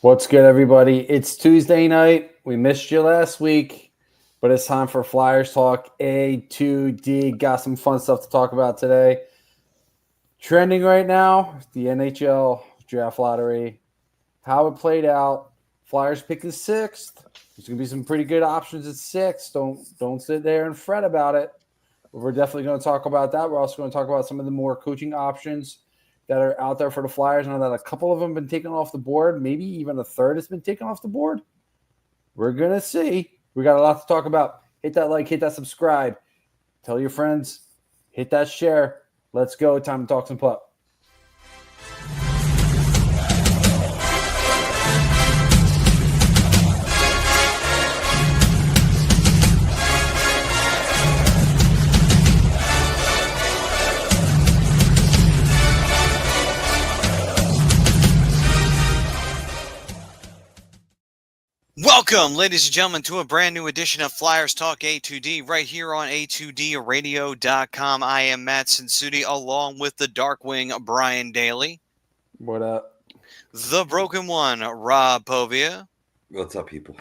What's good, everybody? It's Tuesday night. We missed you last week, but it's time for Flyers Talk A2D. Got some fun stuff to talk about today. Trending right now, the NHL Draft Lottery, how it played out. Flyers picking sixth. There's going to be some pretty good options at six. Don't sit there and fret about it. But we're definitely going to talk about that. We're also going to talk about some of the more coaching options that are out there for the Flyers. I know that a couple of them have been taken off the board. Maybe even a third has been taken off the board. We're going to see. We got a lot to talk about. Hit that like, hit that subscribe. Tell your friends. Hit that share. Let's go. Time to talk some puck. Welcome, ladies and gentlemen, to a brand new edition of Flyers Talk A2D right here on A2DRadio.com. I am Matt Sensuti along with the Darkwing, Brian Daly. What up? The Broken One, Rob Povia. What's up, people?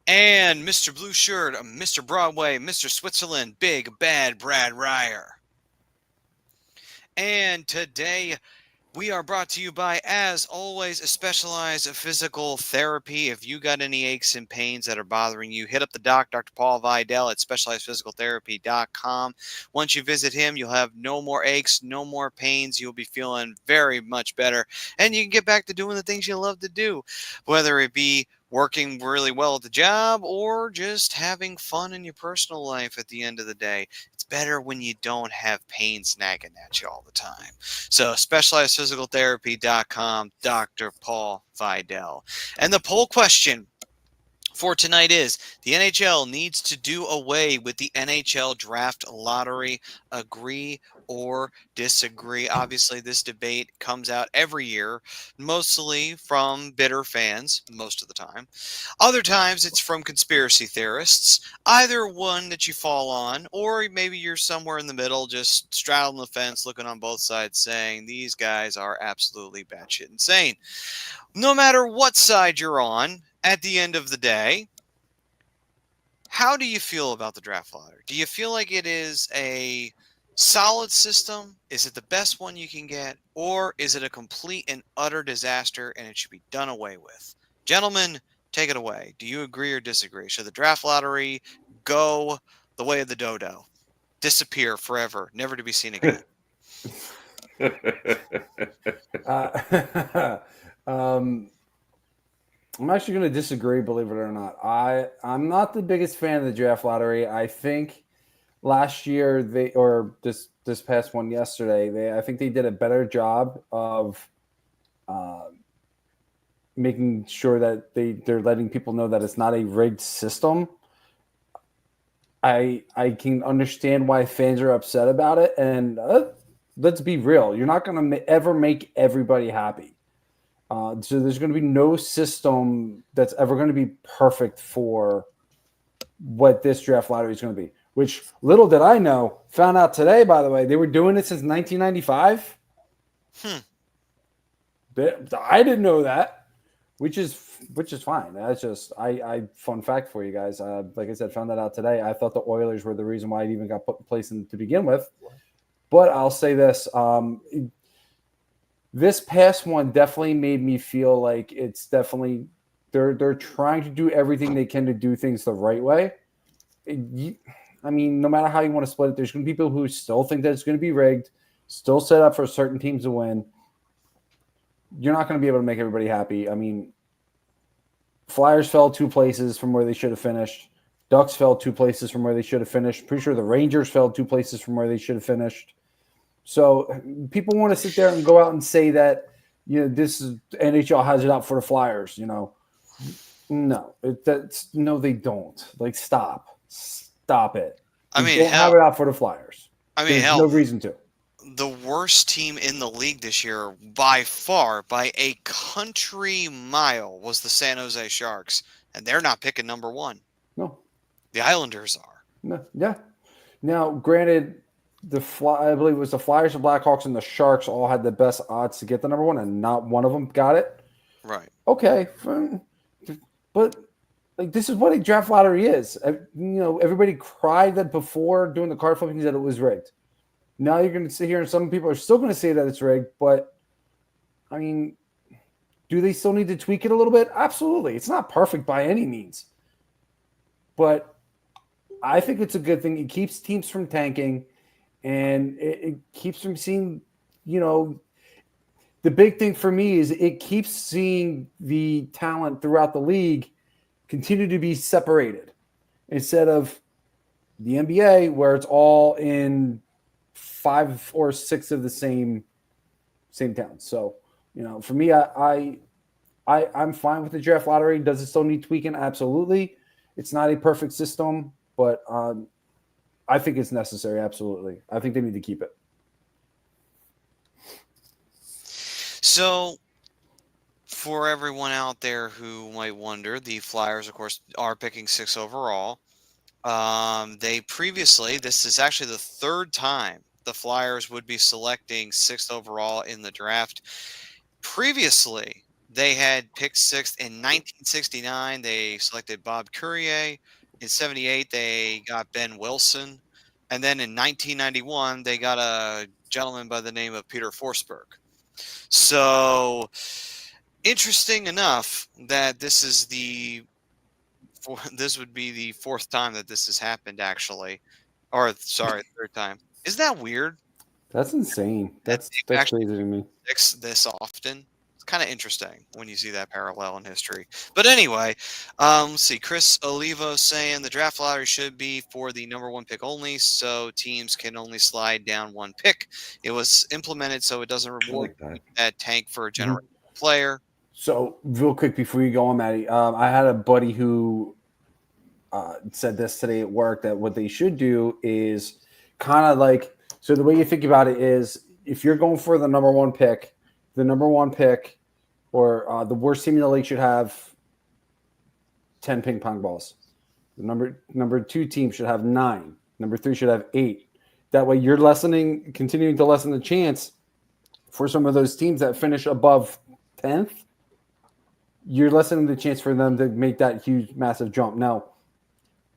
And Mr. Blue Shirt, Mr. Broadway, Mr. Switzerland, Big Bad Brad Ryer. And today we are brought to you by, as always, a specialized physical therapy. If you got any aches and pains that are bothering you, hit up the doc, Dr. Paul Vidal at specializedphysicaltherapy.com. Once you visit him, you'll have no more aches, no more pains. You'll be feeling very much better, and you can get back to doing the things you love to do, whether it be working really well at the job or just having fun in your personal life at the end of the day. It's better when you don't have pain snagging at you all the time. So specializedphysicaltherapy.com, Dr. Paul Vidal. And the poll question for tonight is, the NHL needs to do away with the NHL Draft Lottery. Agree or disagree? Obviously, this debate comes out every year, mostly from bitter fans, most of the time. Other times, it's from conspiracy theorists. Either one that you fall on, or maybe you're somewhere in the middle, just straddling the fence, looking on both sides, saying these guys are absolutely batshit insane. No matter what side you're on, at the end of the day, how do you feel about the draft lottery? Do you feel like it is a solid system? Is it the best one you can get? Or is it a complete and utter disaster and it should be done away with? Gentlemen, take it away. Do you agree or disagree? Should the draft lottery go the way of the dodo? Disappear forever, never to be seen again? I'm actually going to disagree, believe it or not. I'm not the biggest fan of the draft lottery. I think last year this past one yesterday, I think they did a better job of making sure that they're letting people know that it's not a rigged system. I can understand why fans are upset about it, and let's be real. You're not going to ever make everybody happy. So there's going to be no system that's ever going to be perfect for what this draft lottery is going to be, which little did I know, found out today, by the way, they were doing it since 1995. I didn't know that, which is fine. That's just, fun fact for you guys. Like I said, found that out today. I thought the Oilers were the reason why it even got put in place to begin with. But I'll say this, this past one definitely made me feel like it's definitely they're trying to do everything they can to do things the right way. I mean, no matter how you want to split it, there's going to be people who still think that it's going to be rigged, still set up for certain teams to win. You're not going to be able to make everybody happy. I mean, Flyers fell 2 places from where they should have finished. Ducks fell 2 places from where they should have finished. Pretty sure the Rangers fell 2 places from where they should have finished. So people want to sit there and go out and say that, this is NHL has it out for the Flyers, No, no, they don't. Like, stop it. I mean, don't have it out for the Flyers. I mean, There's no reason to. The worst team in the league this year, by far, by a country mile, was the San Jose Sharks, and they're not picking number 1. No, the Islanders are. No, yeah. Now, granted, I believe it was the Flyers, the Blackhawks, and the Sharks all had the best odds to get the number 1, and not one of them got it. Right. Okay, but like this is what a draft lottery is. Everybody cried that before doing the card flipping that it was rigged. Now you're going to sit here, and some people are still going to say that it's rigged. But I mean, do they still need to tweak it a little bit? Absolutely. It's not perfect by any means, but I think it's a good thing. It keeps teams from tanking, and it keeps from seeing, the big thing for me is it keeps seeing the talent throughout the league continue to be separated instead of the NBA where it's all in 5 or 6 of the same towns. So, for me, I'm fine with the draft lottery. Does it still need tweaking? Absolutely. It's not a perfect system, but I think it's necessary. Absolutely. I think they need to keep it. So, for everyone out there who might wonder, the Flyers, of course, are picking 6 overall. This is actually the third time the Flyers would be selecting 6th overall in the draft. Previously, they had picked 6th in 1969. They selected Bob Courier. In 78, they got Ben Wilson. And then in 1991, they got a gentleman by the name of Peter Forsberg. So, interesting enough that this would be the 4th time that this has happened, actually. Or, sorry, 3rd time. Isn't that weird? That's insane. That's crazy to me. This often. It's kind of interesting when you see that parallel in history. But anyway, let's see. Chris Olivo saying the draft lottery should be for the number 1 pick only, so teams can only slide down 1 pick. It was implemented so it doesn't reward that tank for a generational player. So, real quick before you go on, Maddie, I had a buddy who said this today at work that what they should do is kind of like, so the way you think about it is if you're going for the number 1 pick, or the worst team in the league should have 10 ping pong balls. The number 2 team should have 9. Number 3 should have 8. That way you're continuing to lessen the chance for some of those teams that finish above 10th. You're lessening the chance for them to make that huge, massive jump. Now,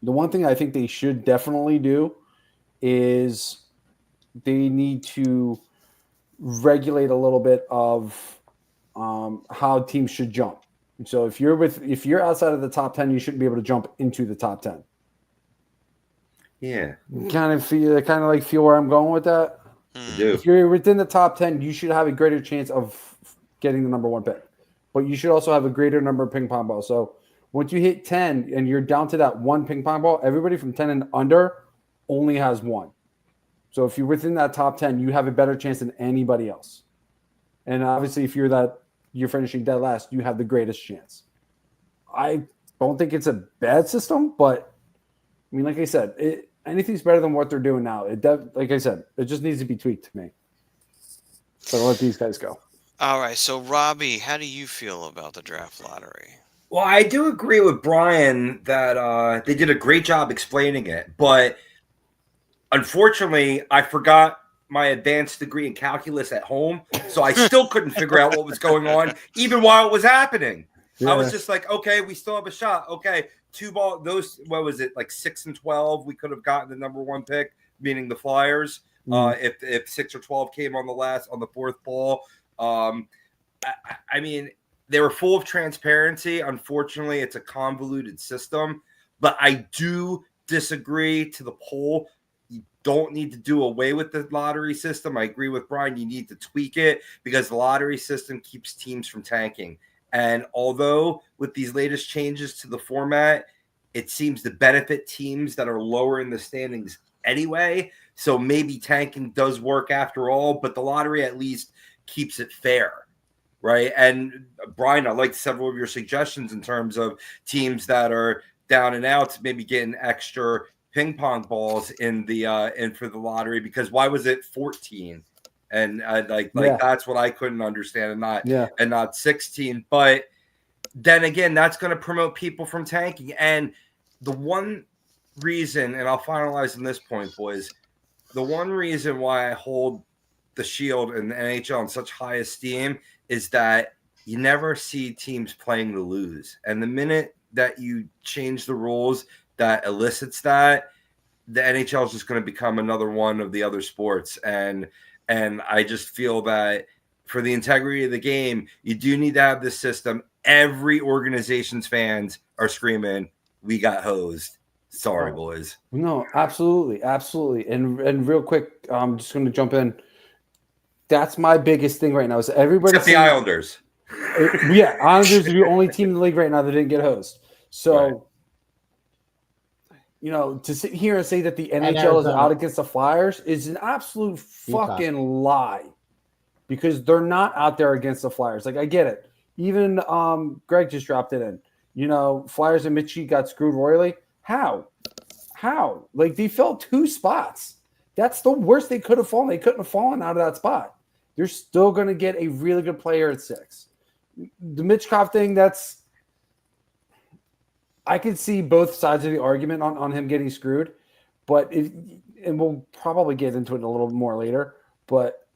the one thing I think they should definitely do is they need to regulate a little bit of how teams should jump. So if you're outside of the top 10, you shouldn't be able to jump into the top 10. Yeah. Kind of feel where I'm going with that. If you're within the top 10, you should have a greater chance of getting the number 1 pick. But you should also have a greater number of ping pong balls. So once you hit 10 and you're down to that 1 ping pong ball, everybody from 10 and under only has 1. So if you're within that top 10, you have a better chance than anybody else. And obviously, if you're finishing dead last, you have the greatest chance. I don't think it's a bad system, but I mean, like I said, anything's better than what they're doing now. Like I said, it just needs to be tweaked to me. So I'll let these guys go. All right. So, Robbie, how do you feel about the draft lottery? Well, I do agree with Brian that they did a great job explaining it, but unfortunately, I forgot my advanced degree in calculus at home, so I still couldn't figure out what was going on, even while it was happening. Yeah. I was just like, okay, we still have a shot. Okay, 2 ball, those, what was it, like 6 and 12, we could have gotten the number 1 pick, meaning the Flyers, if 6 or 12 came on the 4th ball. I mean, they were full of transparency. Unfortunately, it's a convoluted system, but I do disagree to the poll. You don't need to do away with the lottery system. I agree with Brian. You need to tweak it because the lottery system keeps teams from tanking. And although with these latest changes to the format, it seems to benefit teams that are lower in the standings anyway. So maybe tanking does work after all, but the lottery at least keeps it fair, right? And Brian, I liked several of your suggestions in terms of teams that are down and out, maybe getting extra ping pong balls in for the lottery, because why was it 14? And that's what I couldn't understand, and not 16. But then again, that's going to promote people from tanking. And the one reason, and I'll finalize on this point, boys, the one reason why I hold the Shield and the NHL in such high esteem is that you never see teams playing to lose. And the minute that you change the rules that elicits that, the NHL is just going to become another one of the other sports. And I just feel that for the integrity of the game, you do need to have this system. Every organization's fans are screaming, "We got hosed." Sorry, boys. No, absolutely. And real quick, I'm just going to jump in. That's my biggest thing right now is everybody. Except the Islanders. Yeah, Islanders are the only team in the league right now that didn't get hosed. So, to sit here and say that the NHL is out against the Flyers is an absolute fucking lie, because they're not out there against the Flyers. Like, I get it. Even Greg just dropped it in. Flyers and Mitchie got screwed royally. How? Like, they fell 2 spots. That's the worst they could have fallen. They couldn't have fallen out of that spot. They're still going to get a really good player at 6. The Mitchkov thing, I could see both sides of the argument on him getting screwed, and we'll probably get into it a little more later, but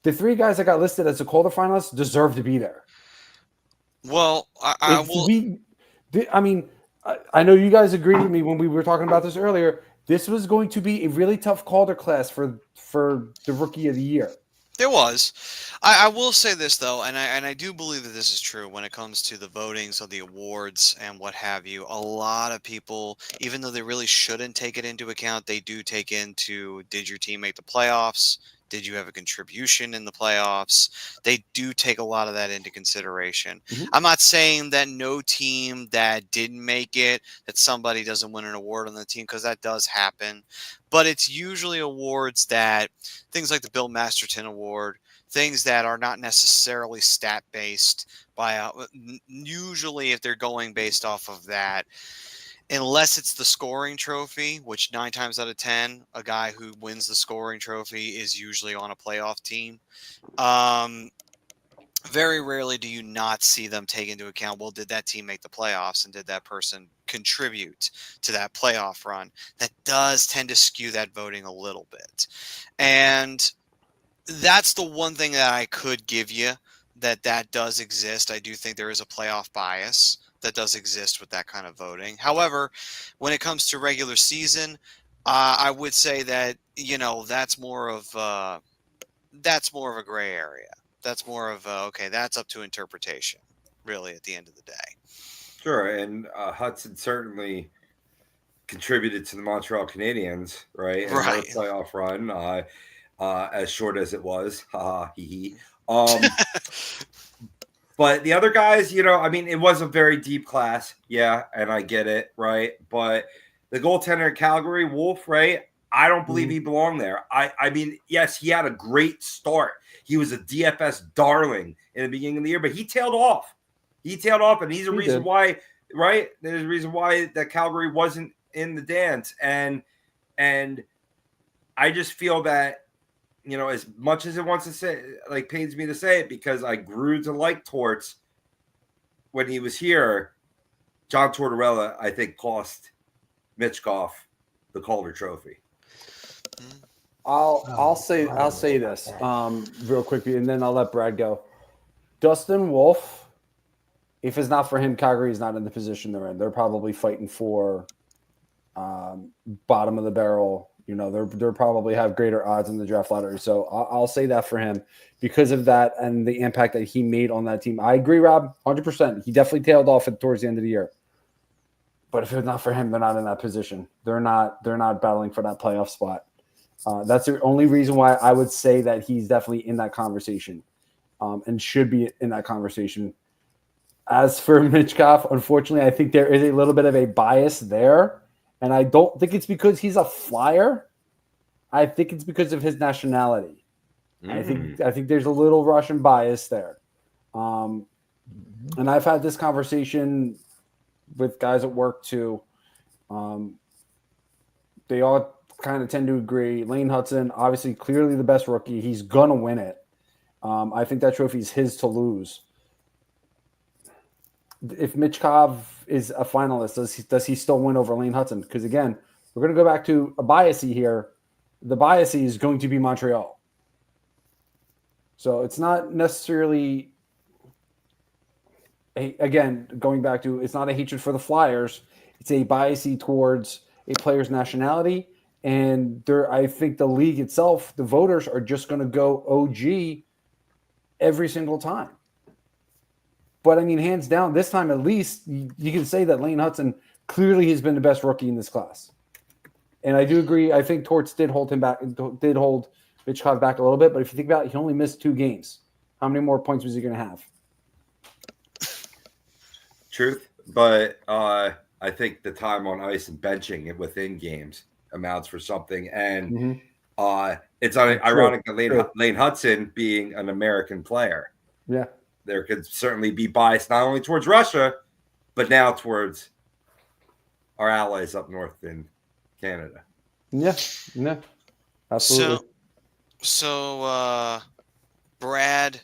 the 3 guys that got listed as the Calder finalists deserve to be there. Well, I know you guys agreed with me when we were talking about this earlier. This was going to be a really tough Calder class for the Rookie of the Year. There was. I will say this, though, and I do believe that this is true when it comes to the votings of the awards and what have you. A lot of people, even though they really shouldn't take it into account, they do take into, did your team make the playoffs? Did you have a contribution in the playoffs? They do take a lot of that into consideration. Mm-hmm. I'm not saying that no team that didn't make it, that somebody doesn't win an award on the team, because that does happen. But it's usually awards that, things like the Bill Masterton Award, things that are not necessarily stat-based. Usually if they're going based off of that, unless it's the scoring trophy, which 9 times out of 10, a guy who wins the scoring trophy is usually on a playoff team. Very rarely do you not see them take into account, well, did that team make the playoffs and did that person contribute to that playoff run? That does tend to skew that voting a little bit. And that's the one thing that I could give you, that does exist. I do think there is a playoff bias that does exist with that kind of voting. However, when it comes to regular season, I would say that, that's more of a gray area. That's more of that's up to interpretation, really, at the end of the day. Sure, and Hudson certainly contributed to the Montreal Canadiens, right? And their playoff run, as short as it was. Ha ha hee hee. But the other guys, it was a very deep class. Yeah, and I get it, right? But the goaltender in Calgary, Wolf, right? I don't believe he belonged there. I mean, yes, he had a great start. He was a DFS darling in the beginning of the year, but he tailed off. And he's a reason why, right? There's a reason why that Calgary wasn't in the dance. And I just feel that, as much as it wants to say, like, pains me to say it, because I grew to like Torts when he was here, John Tortorella, I think, cost Mitchkov the Calder Trophy. I'll say this real quickly, and then I'll let Brad go. Dustin Wolf, if it's not for him, Calgary is not in the position they're in. They're probably fighting for bottom of the barrel. They're probably have greater odds in the draft lottery. So I'll say that for him because of that and the impact that he made on that team. I agree, Rob, 100%. He definitely tailed off towards the end of the year. But if it's not for him, they're not in that position. They're not battling for that playoff spot. That's the only reason why I would say that he's definitely in that conversation and should be in that conversation. As for Mitchkov, unfortunately, I think there is a little bit of a bias there. And I don't think it's because he's a Flyer. I think it's because of his nationality. I think there's a little Russian bias there. And I've had this conversation with guys at work too. They all kind of tend to agree. Lane Hudson, obviously, clearly the best rookie. He's going to win it. I think that trophy is his to lose. If Mitchkov is a finalist, does he still win over Lane Hudson? Because, again, we're going to go back to a biasy here. The biasy is going to be Montreal. So it's not necessarily again, going back to, it's not a hatred for the Flyers. It's a bias towards a player's nationality. And I think the league itself, the voters are just going to go OG every single time. But I mean, hands down, this time at least, you can say that Lane Hudson clearly has been the best rookie in this class. And I do agree. I think Torts did hold Hitchcock back a little bit. But if you think about it, he only missed 2 games. How many more points was he going to have? Truth. But I think the time on ice and benching it within games amounts for something. And it's ironic that Lane Hudson being an American player. Yeah. There could certainly be bias not only towards Russia, but now towards our allies up north in Canada. Yeah, absolutely. So Brad,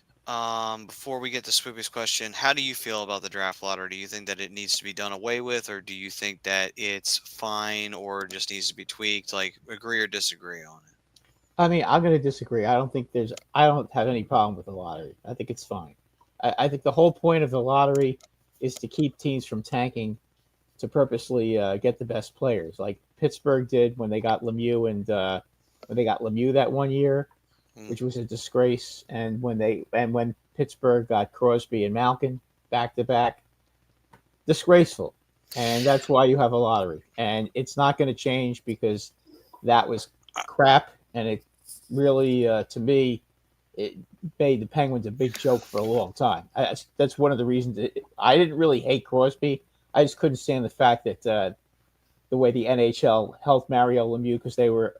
before we get to Swoopy's question, how do you feel about the draft lottery? Do you think that it needs to be done away with, or do you think that it's fine or just needs to be tweaked? Like, agree or disagree on it? I mean, I'm going to disagree. I don't have any problem with the lottery. I think it's fine. I think the whole point of the lottery is to keep teams from tanking, to purposely get the best players, like Pittsburgh did when they got Lemieux that one year, which was a disgrace. And when Pittsburgh got Crosby and Malkin back to back, disgraceful. And that's why you have a lottery. And it's not going to change because that was crap. And it really, to me, it made the Penguins a big joke for a long time. That's one of the reasons. I didn't really hate Crosby. I just couldn't stand the fact that the way the NHL held Mario Lemieux, because they were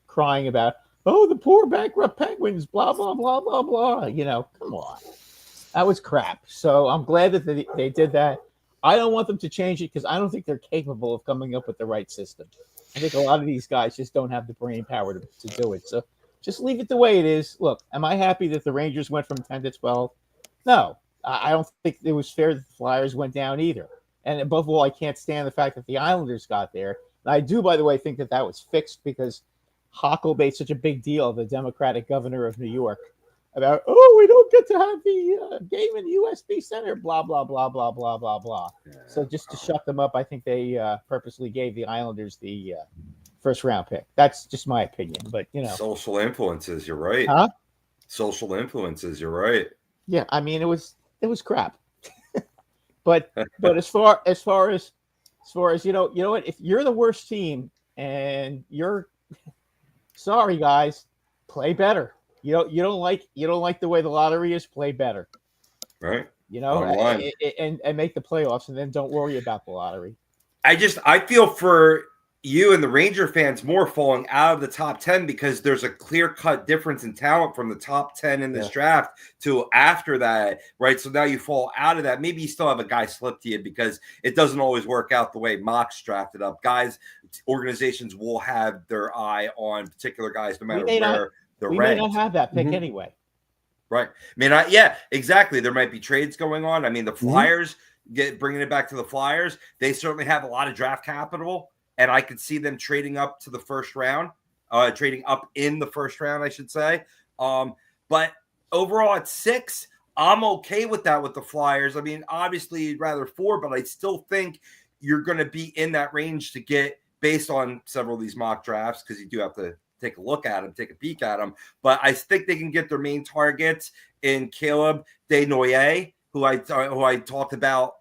crying about, oh, the poor bankrupt Penguins, blah blah blah blah blah. Come on, that was crap. So I'm glad that they did that. I don't want them to change it because I don't think they're capable of coming up with the right system. I think a lot of these guys just don't have the brain power to do it. So just leave it the way it is. Look, am I happy that the Rangers went from 10 to 12? No, I don't think it was fair that the Flyers went down either. And above all, I can't stand the fact that the Islanders got there. And I do, by the way, think that was fixed because Hochul made such a big deal, the Democratic governor of New York, about, oh, we don't get to have the game in the USB Center, blah, blah, blah, blah, blah, blah, blah. Yeah. So just to shut them up, I think they purposely gave the Islanders the first round pick. That's just my opinion, but social influences. You're right. Huh? Social influences. You're right. Yeah, I mean it was crap. but as far as you know what, if you're the worst team and you're sorry guys, play better. You don't like the way the lottery is, play better. Right. And make the playoffs, and then don't worry about the lottery. I feel for you and the Ranger fans more falling out of the top 10 because there's a clear-cut difference in talent from the top 10 in this draft to after that, right? So now you fall out of that. Maybe you still have a guy slip to you because it doesn't always work out the way Mock's drafted up. Guys, organizations will have their eye on particular guys no matter where they're ranked. We may not have that pick anyway. Right. Exactly. There might be trades going on. I mean, the Flyers, bringing it back to the Flyers, they certainly have a lot of draft capital. And I could see them trading up to the first round, trading up in the first round, I should say. But overall at 6, I'm okay with that with the Flyers. I mean, obviously you'd rather 4, but I still think you're going to be in that range to get based on several of these mock drafts because you do have to take a look at them, take a peek at them. But I think they can get their main targets in Caleb Desnoyers, who I talked about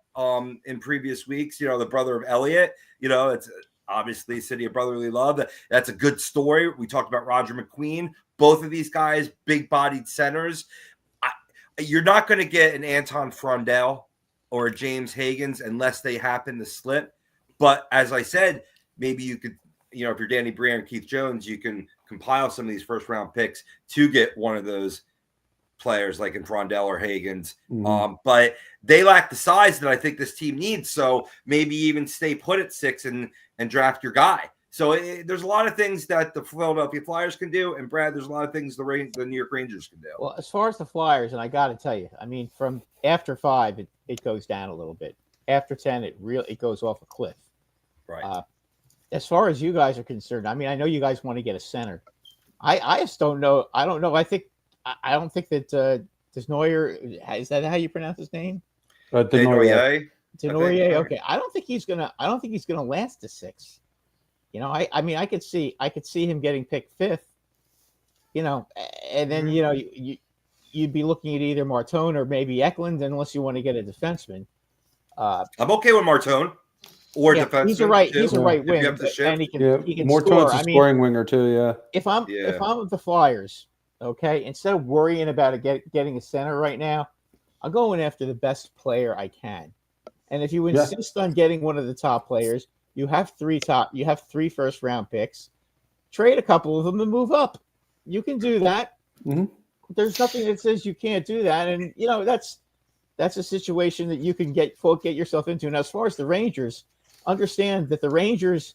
in previous weeks, the brother of Elliott. It's obviously City of Brotherly Love. That's a good story. We talked about Roger McQueen. Both of these guys, big-bodied centers. You're not going to get an Anton Frondell or a James Higgins unless they happen to slip. But as I said, maybe you could, if you're Danny Briere and Keith Jones, you can compile some of these first-round picks to get one of those players like in Frondell or Higgins. But they lack the size that I think this team needs. So maybe even stay put at 6 and draft your guy. So there's a lot of things that the Philadelphia Flyers can do. And Brad, there's a lot of things the New York Rangers can do. Well, as far as the Flyers, and I got to tell you, I mean, from after 5, it goes down a little bit. After 10, it goes off a cliff. Right. As far as you guys are concerned, I mean, I know you guys want to get a center. I just don't know. I don't know. I don't think that Desnoyer, is that how you pronounce his name? Denoyer. Denoyer. Okay, I don't think he's gonna last to 6. I mean, I could see him getting picked 5th. And then you'd be looking at either Martone or maybe Eklund, unless you want to get a defenseman. I'm okay with Martone or defenseman. He's a right If wing, you have to shift. and he can More score. towards a scoring winger too. Yeah. If I'm the Flyers, okay, instead of worrying about getting a center right now, I'm going after the best player I can. And if you insist on getting one of the top players, you have 3 first round picks. Trade a couple of them and move up. You can do that. Mm-hmm. There's nothing that says you can't do that, and that's a situation that you can get yourself into. And as far as the Rangers, understand that the Rangers,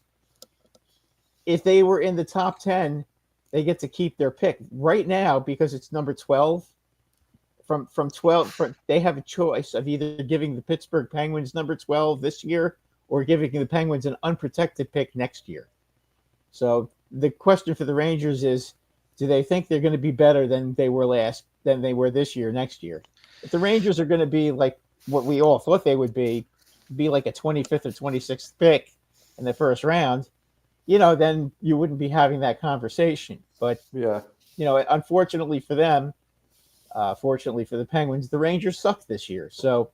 if they were in the top 10, they get to keep their pick right now because it's number 12. From 12, they have a choice of either giving the Pittsburgh Penguins number 12 this year or giving the Penguins an unprotected pick next year. So the question for the Rangers is, do they think they're going to be better than they were this year, next year? If the Rangers are going to be like what we all thought they would be like a 25th or 26th pick in the first round, then you wouldn't be having that conversation. But, unfortunately for them, fortunately for the Penguins, the Rangers sucked this year. So,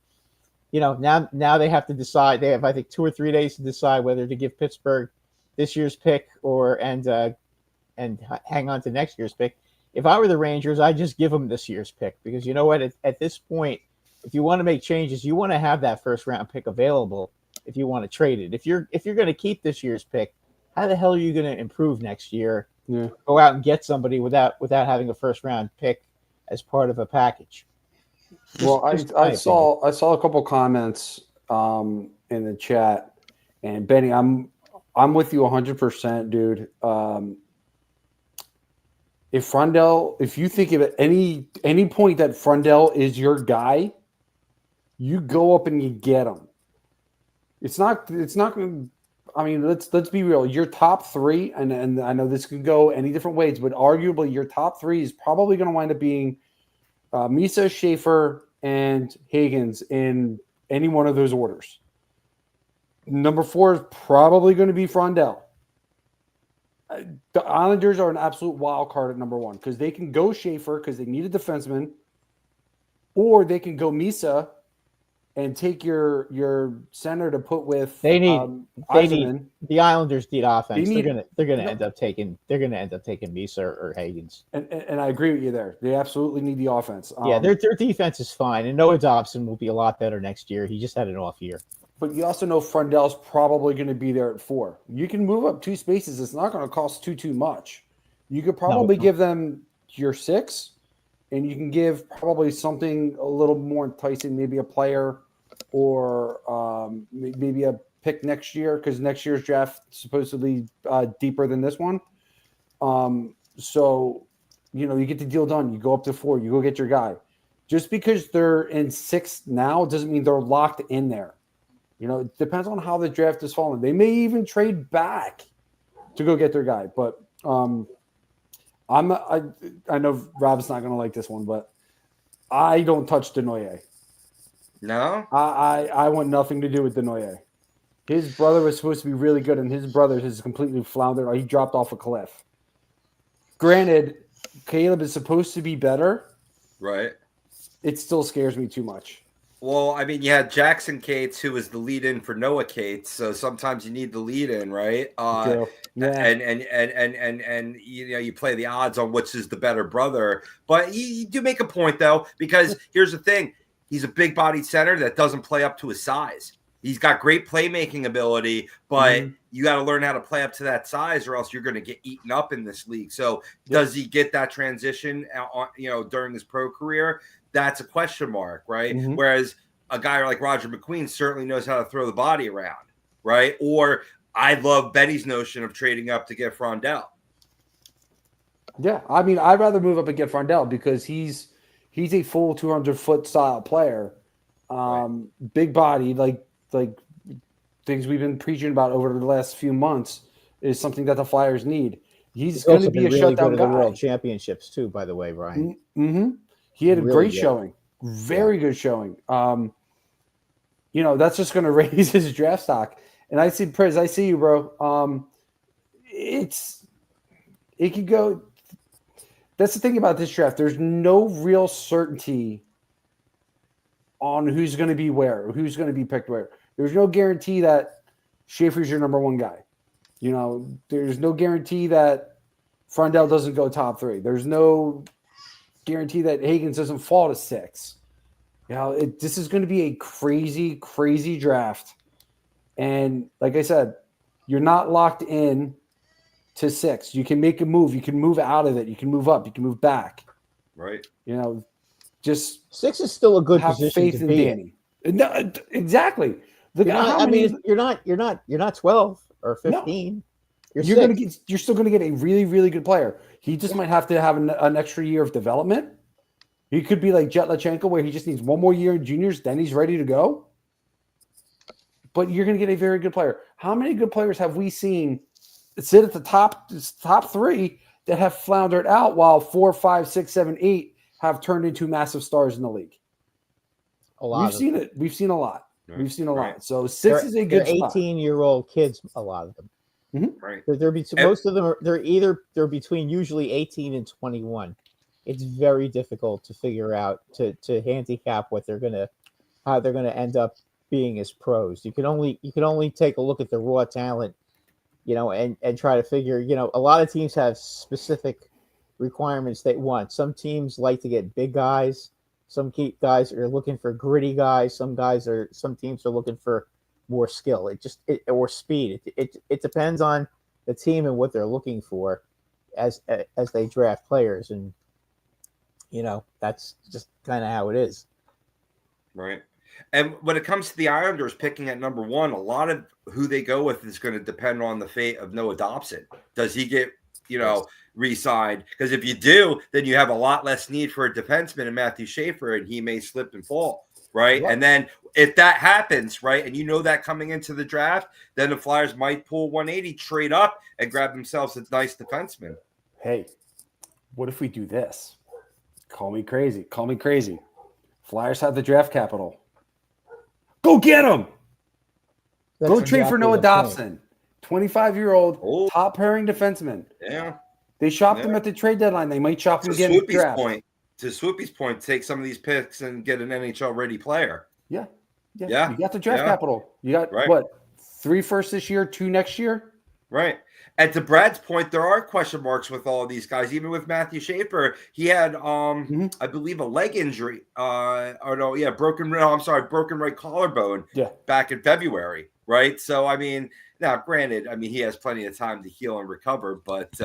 now they have to decide. They have, I think, 2 or 3 days to decide whether to give Pittsburgh this year's pick and hang on to next year's pick. If I were the Rangers, I'd just give them this year's pick because you know what? At this point, if you want to make changes, you want to have that first round pick available if you want to trade it. If you're going to keep this year's pick, how the hell are you going to improve next year? Yeah. Go out and get somebody without having a first round pick as part of a package. Well, I saw a couple comments in the chat, and Benny, I'm with you 100%, dude. If you think of it any point that Frundell is your guy, you go up and you get him. It's not going to. I mean, let's be real. Your top 3, and I know this could go any different ways, but arguably your top 3 is probably going to wind up being Misa, Schaefer, and Higgins in any one of those orders. Number 4 is probably going to be Frundell. The Islanders are an absolute wild card at number 1 because they can go Schaefer because they need a defenseman, or they can go Misa and take your center to put with. The Islanders need offense. They're gonna end up taking Misa or Higgins. And I agree with you there. They absolutely need the offense. Their defense is fine, and Noah Dobson will be a lot better next year. He just had an off year. But you also know Frundell's probably going to be there at 4. You can move up 2 spaces. It's not going to cost too much. You could probably give them your 6, and you can give probably something a little more enticing, maybe a player or maybe a pick next year because next year's draft is supposedly deeper than this one. So, you get the deal done. You go up to 4. You go get your guy. Just because they're in 6 now doesn't mean they're locked in there. It depends on how the draft is falling. They may even trade back to go get their guy. But I know Rob's not going to like this one, but I don't touch Denoyer. No? I want nothing to do with Denoyer. His brother was supposed to be really good, and his brother has completely floundered. He dropped off a cliff. Granted, Caleb is supposed to be better. Right. It still scares me too much. Well, I mean, you had Jackson Cates, who was the lead-in for Noah Cates, so sometimes you need the lead-in, right? Yeah. And you play the odds on which is the better brother. But you do make a point, though, because here's the thing. He's a big-bodied center that doesn't play up to his size. He's got great playmaking ability, but you got to learn how to play up to that size or else you're going to get eaten up in this league. So does he get that transition during his pro career? That's a question mark, right? Mm-hmm. Whereas a guy like Roger McQueen certainly knows how to throw the body around, right? Or I love Betty's notion of trading up to get Frundell. Yeah, I mean, I'd rather move up and get Frundell because he's a full 200-foot style player, big body, like things we've been preaching about over the last few months is something that the Flyers need. He's going to be a really shutdown good guy. At the World Championships too, by the way, Brian. Mm-hmm. He had a Really great good. showing, very good showing. That's just going to raise his draft stock. And I see, Priz, I see you, bro. It could go. That's the thing about this draft. There's no real certainty on who's going to be where, who's going to be picked where. There's no guarantee that Schaefer's your number one guy. There's no guarantee that Frondell doesn't go top 3. There's no guarantee that Higgins doesn't fall to 6. This is going to be a crazy, crazy draft. And like I said, you're not locked in to 6. You can make a move. You can move out of it. You can move up. You can move back. Right. Just 6 is still a good have position faith to in be Danny. No, exactly. Look You're at not, how many. you're not 12 or 15. You're still going to get a really, really good player. He just might have to have an extra year of development. He could be like Jet Lachenko, where he just needs one more year in juniors, then he's ready to go. But you're going to get a very good player. How many good players have we seen sit at the top 3 that have floundered out while 4, 5, 6, 7, 8 have turned into massive stars in the league? A lot. We've seen it. We've seen a lot. Right. We've seen a Right. lot. So 6 is a good they're spot. 18-year-old kids, a lot of them. Right. Most of them they're between usually 18 and 21. It's very difficult to figure out to handicap how they're gonna end up being as pros. You can only take a look at the raw talent, and try to figure. A lot of teams have specific requirements they want. Some teams like to get big guys. Some guys are looking for gritty guys. Some teams are looking for more skill. Or speed. It depends on the team and what they're looking for as they draft players, and that's just kind of how it is. Right. And when it comes to the Islanders picking at number 1, a lot of who they go with is going to depend on the fate of Noah Dobson. Does he get, re-signed? Because if you do, then you have a lot less need for a defenseman in Matthew Schaefer, and he may slip and fall. Right. Right. And then if that happens, right, and that coming into the draft, then the Flyers might pull 180, trade up, and grab themselves a nice defenseman. Hey, what if we do this? Call me crazy. Flyers have the draft capital. Go get him. Go trade for Noah Dobson. 25-year-old top pairing defenseman. Yeah. They shopped him at the trade deadline. They might shop him again in the draft. To Swoopy's point, take some of these picks and get an NHL ready player. Yeah. You got the draft capital. You got 3 firsts this year, 2 next year. Right. And to Brad's point, there are question marks with all of these guys. Even with Matthew Schaefer, he had, I believe, a leg injury. Broken right collarbone. Back in February. Right. So now granted, he has plenty of time to heal and recover, but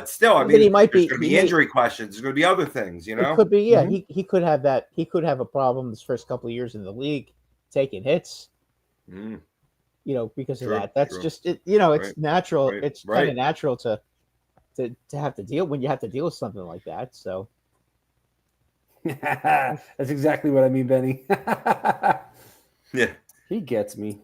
still, he might there's going to be injury questions. There's going to be other things. It could be. Yeah, he could have that. He could have a problem this first couple of years in the league, taking hits. Because of that. That's just it. It's natural. Right. It's kind of natural to have to deal when you have to deal with something like that. So that's exactly what I mean, Benny. Yeah, he gets me.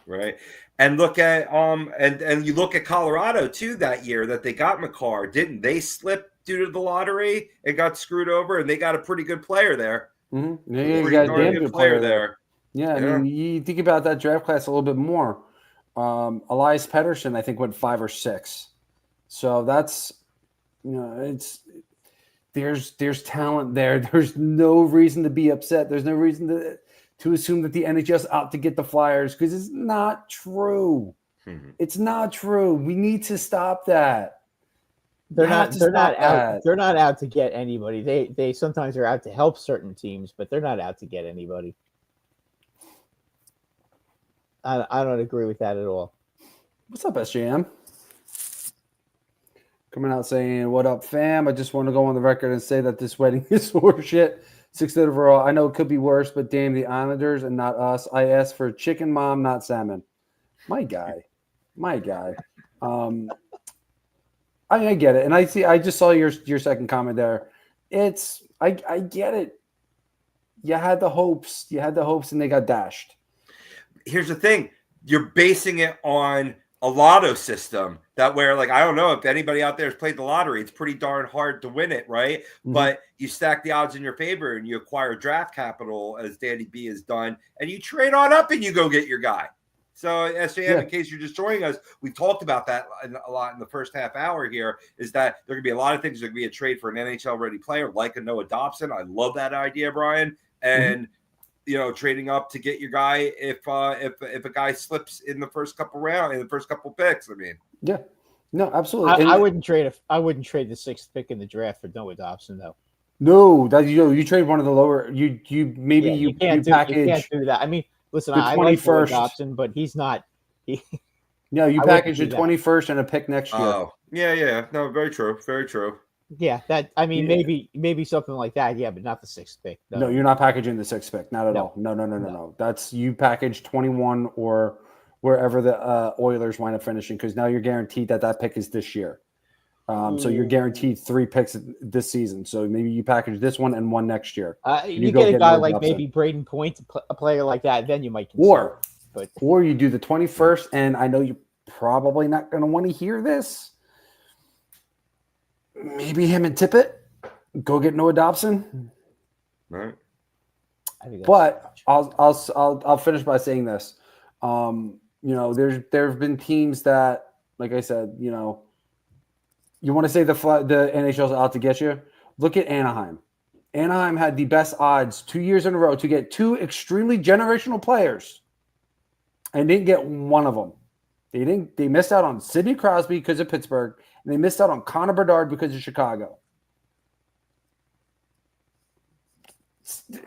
Right. And look at and you look at Colorado too that year that they got Makar. Didn't they slip due to the lottery and got screwed over? And they got a pretty good player there. Mm-hmm. Yeah, you got a damn good player there. Yeah, I mean, you think about that draft class a little bit more. Elias Pettersson, I think, went 5 or 6. So that's, there's talent there. There's no reason to be upset. There's no reason to assume that the NHL's out to get the Flyers, because it's not true. Mm-hmm. It's not true. We need to stop that. They're not out to get anybody. They sometimes are out to help certain teams, but they're not out to get anybody. I don't agree with that at all. What's up, SJM? Coming out saying, "What up, fam? I just want to go on the record and say that this wedding is horseshit. 6th overall. I know it could be worse, but damn the Islanders and not us. I asked for chicken, mom, not salmon." My guy. I get it, and I just saw your second comment there. I get it. You had the hopes, and they got dashed. Here's the thing: you're basing it on a lotto system that where, like, I don't know if anybody out there has played the lottery. It's pretty darn hard to win it, right? Mm-hmm. But you stack the odds in your favor and you acquire draft capital, as Danny B has done, and you trade on up and you go get your guy. So, SJM, in case you're just joining us, we talked about that a lot in the first half hour here, is that there could be a lot of things. There could be a trade for an NHL-ready player like a Noah Dobson. I love that idea, Brian. And trading up to get your guy if a guy slips in the first couple rounds, in the first couple picks. I mean, yeah, no, absolutely. I wouldn't trade the 6th pick in the draft for Noah Dobson, though. No, that you trade one of the lower. You can't package. You can't do that. I mean, listen, I like Noah Dobson, but he's not. No, you package a 21st and a pick next year. Oh, yeah. No, very true. Very true. Yeah, maybe something like that. Yeah, but not the 6th pick. No, you're not packaging the 6th pick. Not at all. No. That's you package 21 or wherever the Oilers wind up finishing, because now you're guaranteed that pick is this year. So you're guaranteed 3 picks this season. So maybe you package this one and one next year. You get a guy like maybe Braden Point, a player like that, then you might consider. Or you do the 21st, and I know you're probably not going to want to hear this. Maybe him and Tippett go get Noah Dobson. Right. But I'll finish by saying this. There have been teams that, like I said, you want to say the NHL's out to get you. Look at Anaheim. Anaheim had the best odds 2 years in a row to get 2 extremely generational players, and didn't get one of them. They missed out on Sidney Crosby because of Pittsburgh, and they missed out on Connor Bedard because of Chicago.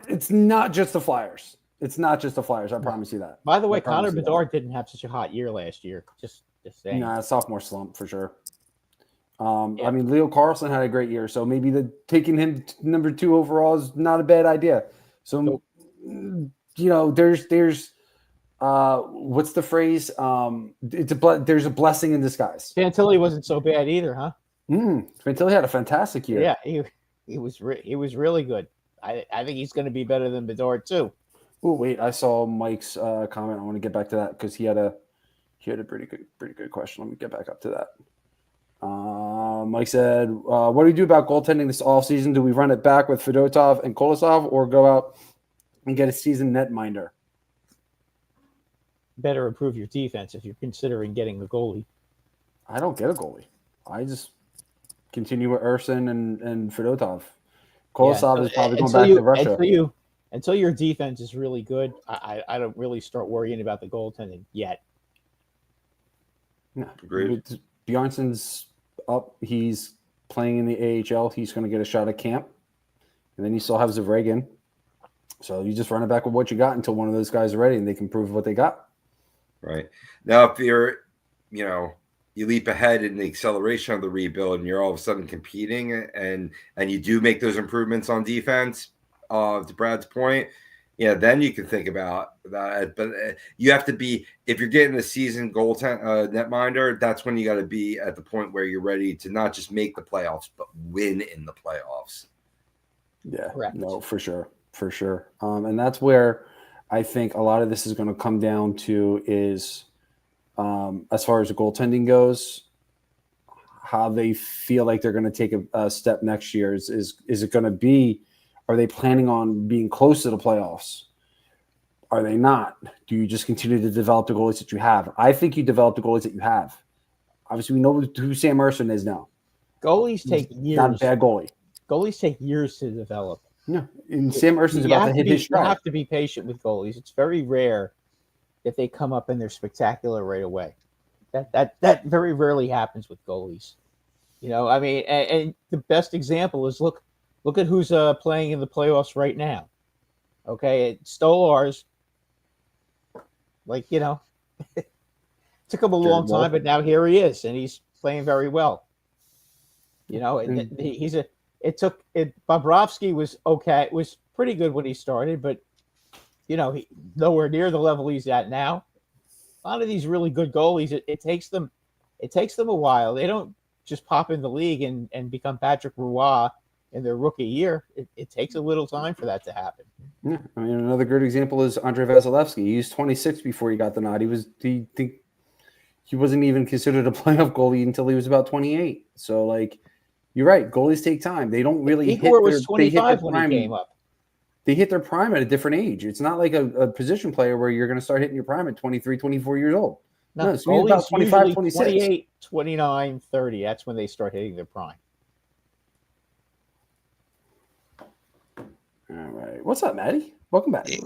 It's not just the Flyers. I promise you that. By the way, Connor Bedard didn't have such a hot year last year. Just saying. Nah, sophomore slump for sure. I mean, Leo Carlson had a great year, so maybe taking him number 2 overall is not a bad idea. So, there's what's the phrase? There's a blessing in disguise. Fantilli wasn't so bad either, huh? Fantilli had a fantastic year. Yeah, he was really good. I think he's going to be better than Bedard too. Oh wait, I saw Mike's comment. I want to get back to that because he had a pretty good question. Let me get back up to that. Mike said, what do we do about goaltending this offseason? Do we run it back with Fedotov and Kolosov, or go out and get a seasoned netminder? Better improve your defense if you're considering getting a goalie. I don't get a goalie. I just continue with Urson and Fedotov. Kolosov is probably going back to Russia. Until your defense is really good, I don't really start worrying about the goaltending yet. No, agreed. Bjornsson's up. He's playing in the AHL. He's going to get a shot at camp. And then you still have Zavragan. So you just run it back with what you got until one of those guys are ready and they can prove what they got. Right. Now, if you're, you leap ahead in the acceleration of the rebuild and you're all of a sudden competing and you do make those improvements on defense, to Brad's point, then you can think about that. But you have to be, if you're getting the season netminder, that's when you got to be at the point where you're ready to not just make the playoffs, but win in the playoffs. Yeah, correct. No, for sure. And that's where I think a lot of this is going to come down to is, as far as the goaltending goes, how they feel like they're going to take a step next year. Is it going to be, are they planning on being close to the playoffs? Are they not? Do you just continue to develop the goalies that you have? I think you develop the goalies that you have. Obviously, we know who Sam Ersson is now. Goalies take years. Not a bad goalie. Goalies take years to develop. No, and Sam Ersson's about to hit his stride. You have to be patient with goalies. It's very rare that they come up and they're spectacular right away. That very rarely happens with goalies. I mean, and the best example is look at who's playing in the playoffs right now. Okay, Stolarz, it took him a long time, but now here he is, and he's playing very well. Bobrovsky was okay. It was pretty good when he started, but he nowhere near the level he's at now. A lot of these really good goalies, it takes them a while. They don't just pop in the league and become Patrick Roy in their rookie year. It takes a little time for that to happen. Yeah, I mean, another good example is Andrei Vasilevsky. He was 26 before he got the nod. He he wasn't even considered a playoff goalie until he was about 28. So, like, you're right. Goalies take time. They don't really Igor was they hit their 25 when prime. he came up. They hit their prime at a different age. It's not like a position player where you're going to start hitting your prime at 23, 24 years old. No, it's goalies about 25, usually 26. 28, 29, 30. That's when they start hitting their prime. All right. What's up, Maddie? Welcome back. Yeah.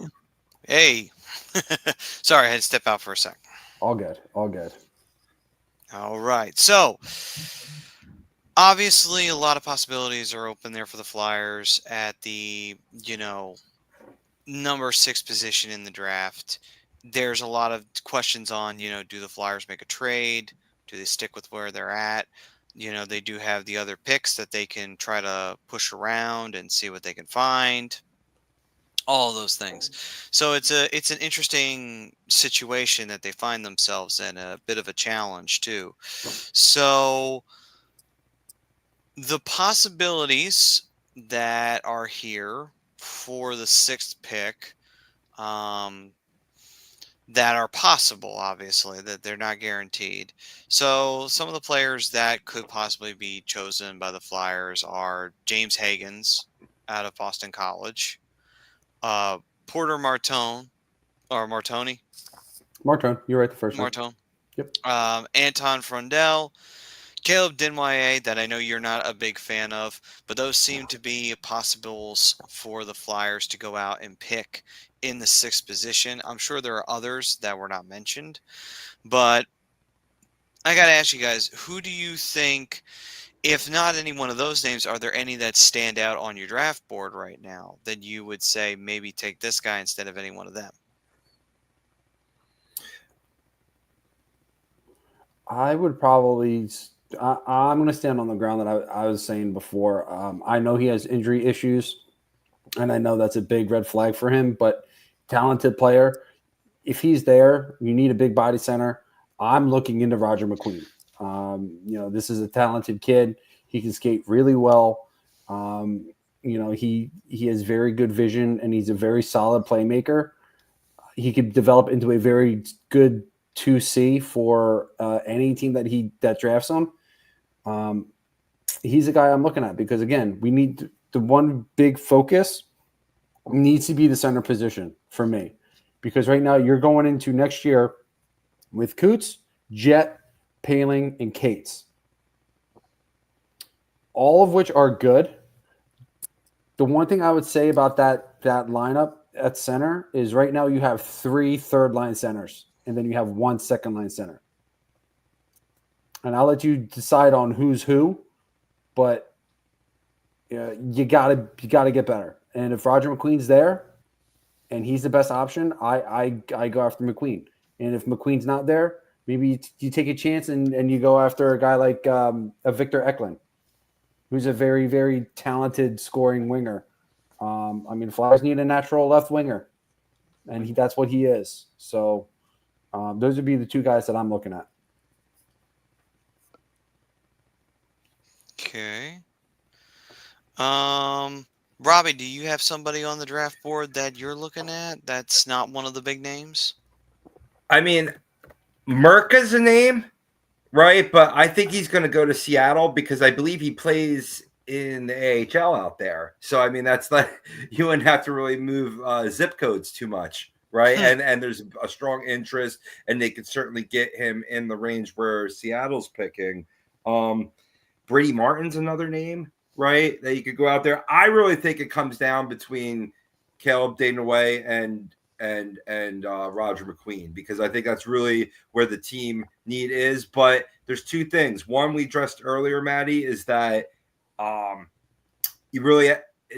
Hey. Sorry, I had to step out for a second. All good. All good. All right. So, obviously, a lot of possibilities are open there for the Flyers at the, number 6 position in the draft. There's a lot of questions on, do the Flyers make a trade? Do they stick with where they're at? They do have the other picks that they can try to push around and see what they can find. All those things. So it's an interesting situation that they find themselves in, a bit of a challenge too. So the possibilities that are here for the 6th pick, that are possible, obviously, that they're not guaranteed. So some of the players that could possibly be chosen by the Flyers are James Higgins out of Boston College, Porter Martone, or Martoni. Martone, you're right the first time. Martone. Yep. Anton Frondell, Caleb Dinwiddie, that I know you're not a big fan of, but those seem to be possibles for the Flyers to go out and pick in the 6th position. I'm sure there are others that were not mentioned, but I got to ask you guys, who do you think, if not any one of those names, are there any that stand out on your draft board right now that you would say maybe take this guy instead of any one of them? I would probably I'm going to stand on the ground that I was saying before. I know he has injury issues, and I know that's a big red flag for him, but talented player. If he's there, you need a big body center. I'm looking into Roger McQueen. This is a talented kid. He can skate really well. He has very good vision, and he's a very solid playmaker. He could develop into a very good 2C for any team that drafts him. He's a guy I'm looking at because, again, we need the one big focus needs to be the center position for me, because right now you're going into next year with Coots, Jet, Paling, and Cates, all of which are good. The one thing I would say about that lineup at center is right now you have 3 third-line centers, and then you have 1 second-line center. And I'll let you decide on who's who, but you gotta get better. And if Roger McQueen's there and he's the best option, I go after McQueen. And if McQueen's not there, maybe you take a chance and you go after a guy like a Victor Eklund, who's a very, very talented scoring winger. Flyers need a natural left winger, and that's what he is. So those would be the 2 guys that I'm looking at. Okay. Robbie, do you have somebody on the draft board that you're looking at that's not one of the big names? I mean, Merca's a name, right? But I think he's going to go to Seattle because I believe he plays in the AHL out there. So, that's like you wouldn't have to really move zip codes too much, right? And there's a strong interest, and they could certainly get him in the range where Seattle's picking. Brady Martin's another name, right, that you could go out there. I really think it comes down between Caleb Dinwiddie and Roger McQueen, because I think that's really where the team need is. But there's 2 things. One, we addressed earlier, Maddie, is that you really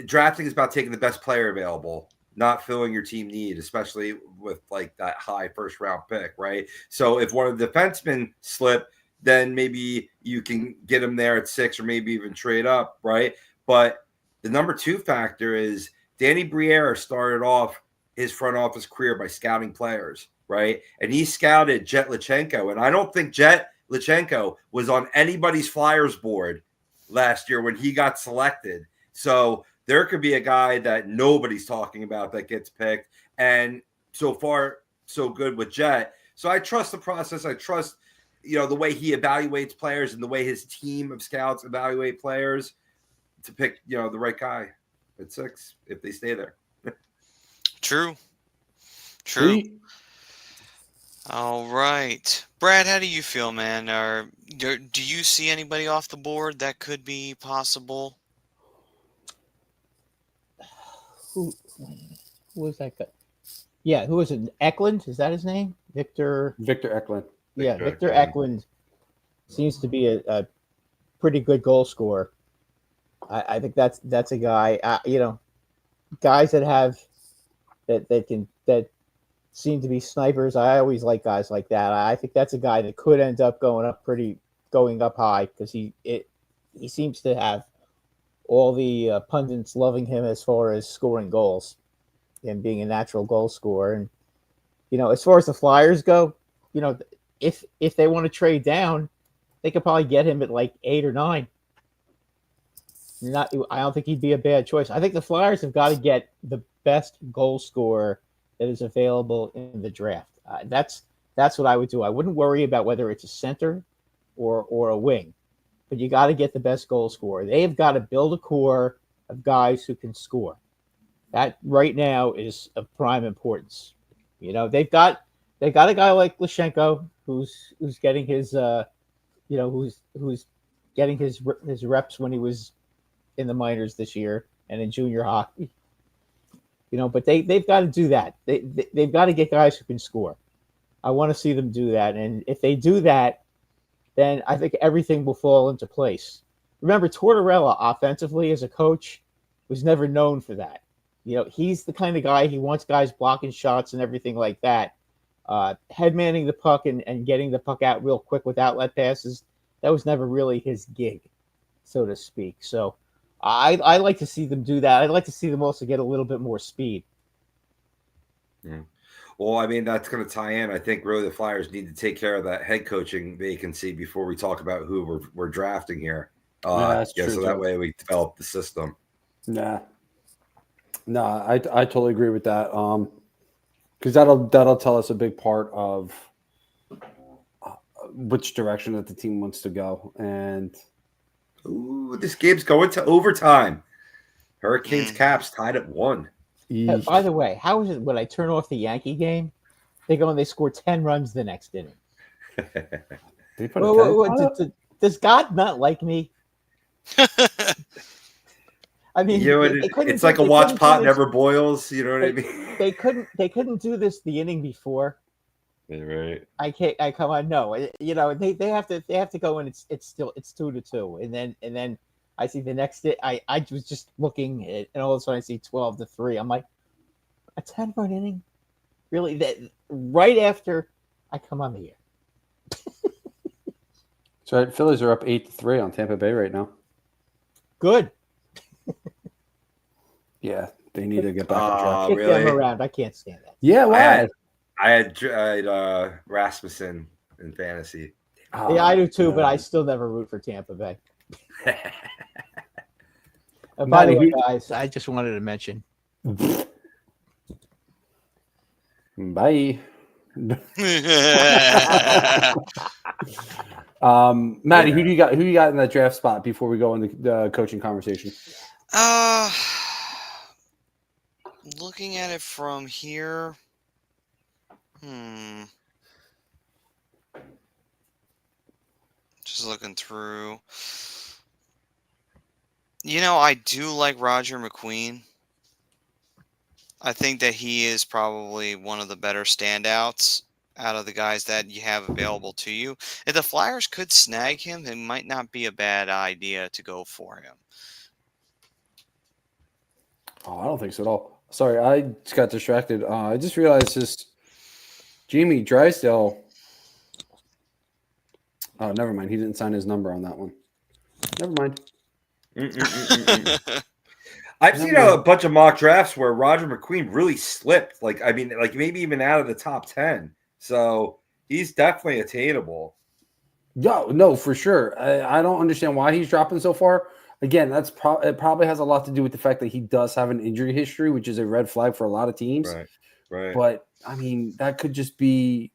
drafting is about taking the best player available, not filling your team need, especially with like that high first round pick, right? So if one of the defensemen slip, then maybe you can get him there at 6 or maybe even trade up, right? But the number 2 factor is Danny Briere started off his front office career by scouting players, right? And he scouted Jet Lichenko. And I don't think Jet Lichenko was on anybody's Flyers board last year when he got selected. So there could be a guy that nobody's talking about that gets picked. And so far, so good with Jet. So I trust the process. I trust the way he evaluates players and the way his team of scouts evaluate players to pick, the right guy at 6 if they stay there. True. Sweet. All right. Brad, how do you feel, man? Do you see anybody off the board that could be possible? Who was that guy? Yeah, who was it? Eklund? Is that his name? Victor Eklund. Yeah, Victor Eklund seems to be a pretty good goal scorer. I think that's a guy. Guys that seem to be snipers. I always like guys like that. I think that's a guy that could end up going up high because he seems to have all the pundits loving him as far as scoring goals and being a natural goal scorer. And as far as the Flyers go, if they want to trade down, they could probably get him at like 8 or 9. I don't think he'd be a bad choice. I think the Flyers have got to get the best goal scorer that is available in the draft. That's what I would do. I wouldn't worry about whether it's a center or a wing, but you got to get the best goal scorer. They have got to build a core of guys who can score. That right now is of prime importance. They've got a guy like Lashenko who's getting his who's getting his reps when he was in the minors this year and in junior hockey. But they've got to do that. They've got to get guys who can score. I want to see them do that. And if they do that, then I think everything will fall into place. Remember, Tortorella, offensively as a coach, was never known for that. He's the kind of guy, he wants guys blocking shots and everything like that. Headmanning the puck and getting the puck out real quick with outlet passes, that was never really his gig, so to speak. So I like to see them do that. I'd like to see them also get a little bit more speed. Yeah. Well, I mean, that's going to tie in. I think really the Flyers need to take care of that head coaching vacancy before we talk about who we're drafting here. That's true, so that way we develop the system. Yeah. No, I totally agree with that. Because that'll tell us a big part of which direction that the team wants to go. And this game's going to overtime. Hurricanes Caps tied at 1. By the way, how is it when I turn off the Yankee game, they go and they score 10 runs the next inning? Does God not like me? I mean, it's like a watch pot never boils. You know what I mean? They couldn't do this the inning before. Right. I come on. No, they have to go and it's 2-2, and then I see the next day. I was just looking at, and all of a sudden I see 12-3. I'm like, a 10-run inning, really? That right after I come on the air. So Phillies are up 8-3 on Tampa Bay right now. Good. Yeah, they need to get back on track. Kick really? them around. I can't stand that. Yeah, why? I had Rasmussen in fantasy. Yeah, I do too, but I still never root for Tampa Bay. By the way, guys, I just wanted to mention. Bye. Maddie, who you got in that draft spot before we go into the coaching conversation? Looking at it from here, just looking through. I do like Roger McQueen. I think that he is probably one of the better standouts out of the guys that you have available to you. If the Flyers could snag him, it might not be a bad idea to go for him. Oh, I don't think so at all. Sorry, I just got distracted. I just realized this Jamie Drysdale. Oh, never mind. He didn't sign his number on that one. Never mind. I've seen a bunch of mock drafts where Roger McQueen really slipped. Maybe even out of the top 10. So he's definitely attainable. No, for sure. I don't understand why he's dropping so far. Again, it probably has a lot to do with the fact that he does have an injury history, which is a red flag for a lot of teams. Right. But I mean, that could just be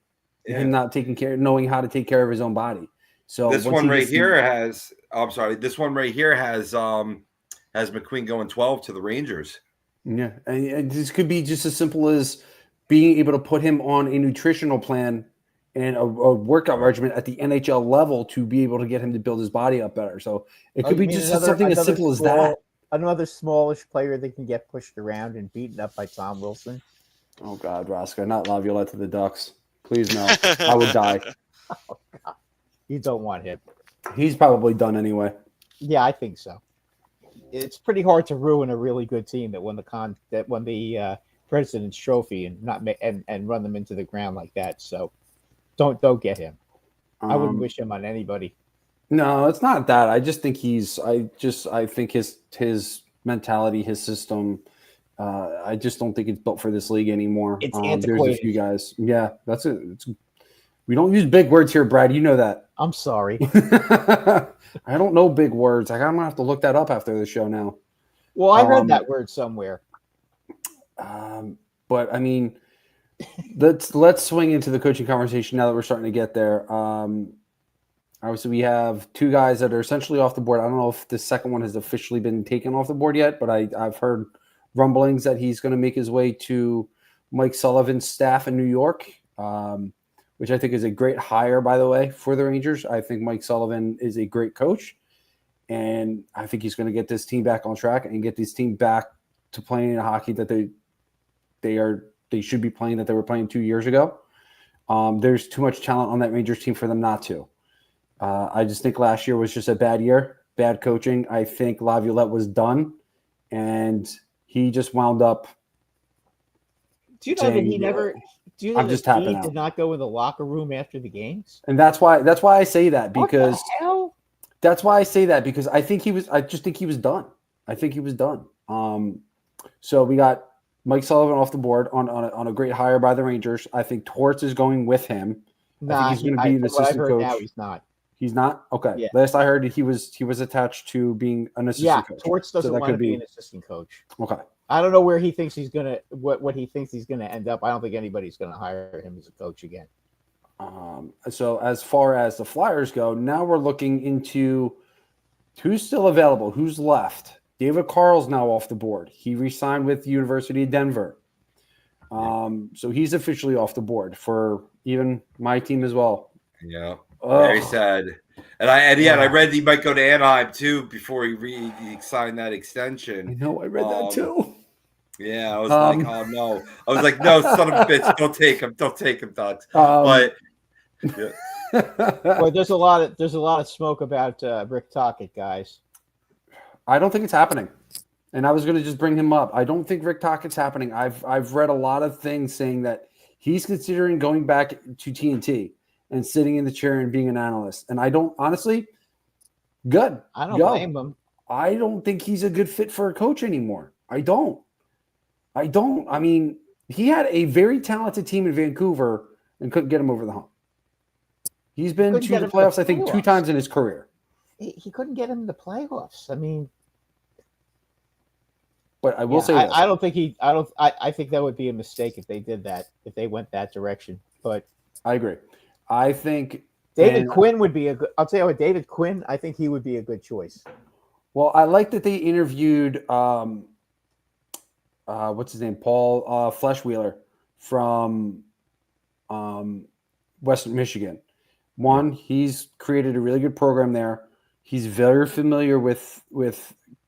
him not taking care, knowing how to take care of his own body. So this one right here has. I'm sorry. This one right here has McQueen going 12 to the Rangers. Yeah, and this could be just as simple as being able to put him on a nutritional plan and a workout regimen at the NHL level to be able to get him to build his body up better. So it could be just something as simple as that. Another smallish player that can get pushed around and beaten up by Tom Wilson. Oh, God, Roscoe, not Laviolette to the Ducks. Please, no. I would die. Oh, God. You don't want him. He's probably done anyway. Yeah, I think so. It's pretty hard to ruin a really good team that won the President's Trophy and run them into the ground like that. So don't get him. I wouldn't wish him on anybody. No, it's not that. I just think I think his mentality, his system. I just don't think it's built for this league anymore. It's antiquated. There's a few guys. Yeah, that's it. We don't use big words here, Brad. You know that. I'm sorry. I don't know big words. I'm gonna have to look that up after the show now. Well, I heard that word somewhere. But I mean, let's swing into the coaching conversation now that we're starting to get there. Obviously, we have two guys that are essentially off the board. I don't know if the second one has officially been taken off the board yet, but I've heard rumblings that he's going to make his way to Mike Sullivan's staff in New York, which I think is a great hire, by the way, for the Rangers. I think Mike Sullivan is a great coach, and I think he's going to get this team back on track and get this team back to playing the hockey that they should be playing, that they were playing 2 years ago. There's too much talent on that Rangers team for them not to. I just think last year was just a bad year, bad coaching. I think Laviolette was done, and he just wound up. Do you know that he never? Do you know I'm just that tapping he out. did not go in the locker room after the games? And that's why I say that, because What the hell? that's why I say that, because I just think he was done. I think he was done. So we got Mike Sullivan off the board on a great hire by the Rangers. I think Torts is going with him. I think he's going to be the assistant coach. Now he's not. He's not? Okay. Yeah. Last I heard, he was attached to being an assistant coach. Torts doesn't want to be an assistant coach. Okay. I don't know where he thinks he's gonna what he thinks he's gonna end up. I don't think anybody's gonna hire him as a coach again. So as far as the Flyers go, now we're looking into who's still available, who's left. David Carl's now off the board. He re-signed with the University of Denver. So he's officially off the board for even my team as well. Yeah. Very sad. And I read he might go to Anaheim too before he signed that extension. I know, I read that too. Yeah, I was like, oh no. I was like, no, son of a bitch, don't take him, Ducks. But yeah. Well, there's a lot of smoke about Rick Tocchet, guys. I don't think it's happening. And I was going to just bring him up. I don't think Rick Tocchet's happening. I've read a lot of things saying that he's considering going back to TNT and sitting in the chair and being an analyst. And I don't, honestly, good. I don't blame him. I don't think he's a good fit for a coach anymore. I don't. I mean, he had a very talented team in Vancouver and couldn't get him over the hump. He's been to the playoffs, I think, 2 times in his career. He couldn't get him in the playoffs. I mean, but I will say this. I think that would be a mistake if they did that, if they went that direction. But I agree. I think David Quinn would be I'll tell you what, David Quinn, I think he would be a good choice. Well, I like that they interviewed what's his name? Paul Fleshwheeler from Western Michigan. One, he's created a really good program there. He's very familiar with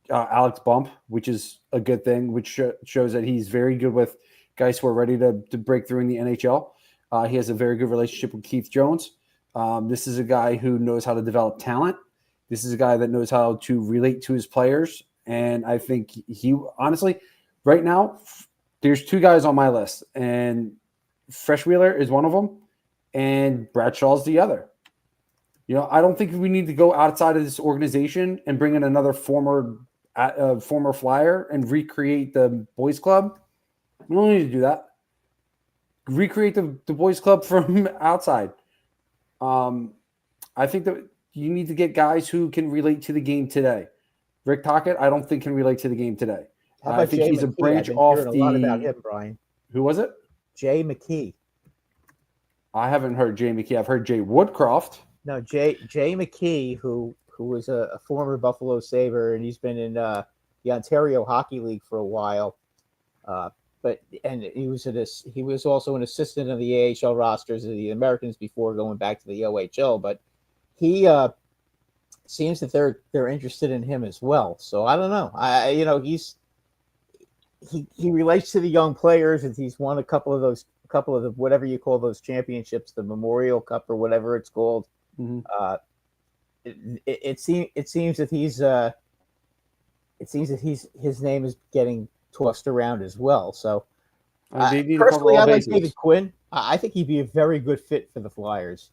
Alex Bump, which is a good thing, which shows that he's very good with guys who are ready to break through in the NHL. He has a very good relationship with Keith Jones. This is a guy who knows how to develop talent. This is a guy that knows how to relate to his players. And I think he honestly, right now, there's 2 guys on my list, and Freshwheeler is one of them, and Bradshaw's the other. You know, I don't think we need to go outside of this organization and bring in another former Flyer and recreate the boys club. We don't need to do that. Recreate the boys club from outside. I think that you need to get guys who can relate to the game today. Rick Tocchet, I don't think can relate to the game today. I think he's a branch off the. A lot about him, Brian. Who was it? Jay McKee. I haven't heard Jay McKee. I've heard Jay Woodcroft. No, Jay McKee, who was a former Buffalo Sabre, and he's been in the Ontario Hockey League for a while. He was also an assistant of the AHL rosters of the Americans before going back to the OHL. But he seems that they're interested in him as well. So I don't know. He relates to the young players, and he's won a couple of the whatever you call those championships, the Memorial Cup or whatever it's called. Mm-hmm. It seems that his name is getting tossed around as well. So personally, I like David Quinn. I think he'd be a very good fit for the Flyers.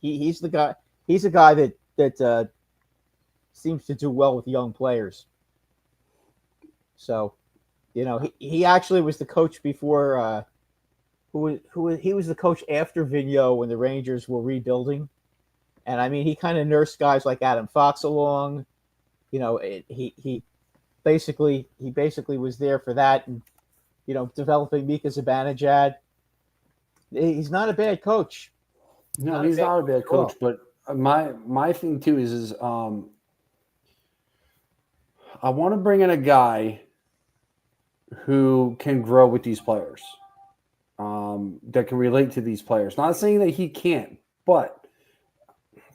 He's the guy. He's a guy that seems to do well with young players. So, he actually was the coach before. He was the coach after Vigneault when the Rangers were rebuilding, and I mean he kind of nursed guys like Adam Fox along. He basically was there for that, and developing Mika Zibanejad. He's not a bad coach. No, he's not a bad coach. But my thing too is I want to bring in a guy who can grow with these players, that can relate to these players. Not saying that he can't, but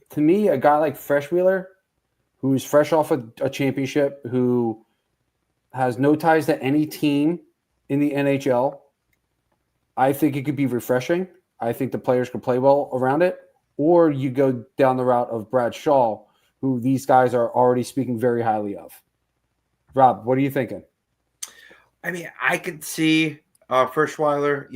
to me, a guy like Freshwheeler, who's fresh off a championship, who has no ties to any team in the NHL, I think it could be refreshing. I think the players could play well around it. Or you go down the route of Brad Shaw, who these guys are already speaking very highly of. Rob, what are you thinking? I mean, I could see Frischweiler.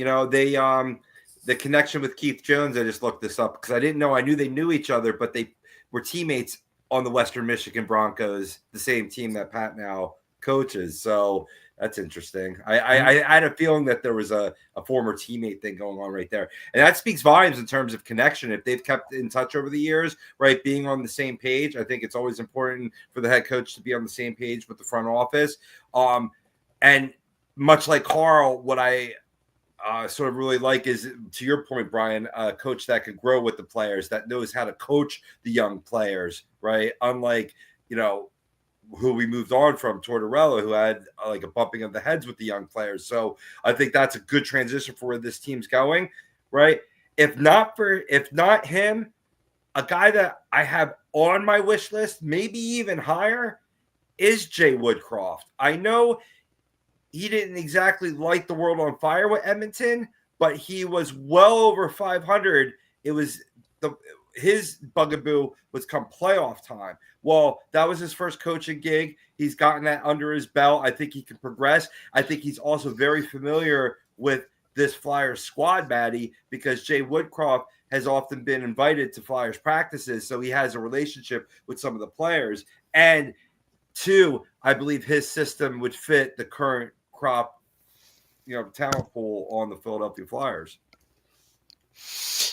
The connection with Keith Jones. I just looked this up because I didn't know. I knew they knew each other, but they were teammates on the Western Michigan Broncos, the same team that Pat now coaches. So that's interesting. I had a feeling that there was a former teammate thing going on right there. And that speaks volumes in terms of connection. If they've kept in touch over the years, right, being on the same page, I think it's always important for the head coach to be on the same page with the front office. And much like Carl, what I sort of really like is, to your point, Brian, a coach that could grow with the players, that knows how to coach the young players, right? Unlike, who we moved on from, Tortorella, who had like a bumping of the heads with the young players. So I think that's a good transition for where this team's going, right? If not him, a guy that I have on my wish list, maybe even higher, is Jay Woodcroft. I know he didn't exactly light the world on fire with Edmonton, but he was well over 500. It was his bugaboo was come playoff time. Well, that was his first coaching gig. He's gotten that under his belt. I think he can progress. I think he's also very familiar with this Flyers squad, Maddie, because Jay Woodcroft has often been invited to Flyers practices, so he has a relationship with some of the players. And two, I believe his system would fit the current crop, talent pool on the Philadelphia Flyers.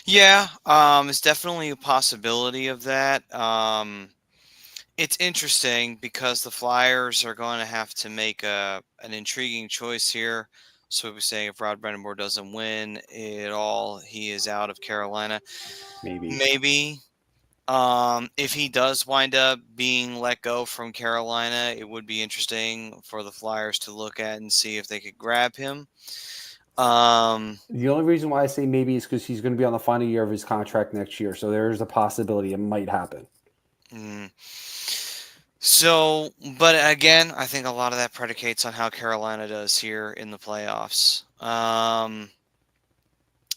Yeah, it's definitely a possibility of that. It's interesting because the Flyers are going to have to make an intriguing choice here. So we're saying if Rod Brind'Amour doesn't win it all, he is out of Carolina. Maybe. If he does wind up being let go from Carolina, it would be interesting for the Flyers to look at and see if they could grab him. The only reason why I say maybe is because he's going to be on the final year of his contract next year. So there's a possibility it might happen. So, but again, I think a lot of that predicates on how Carolina does here in the playoffs.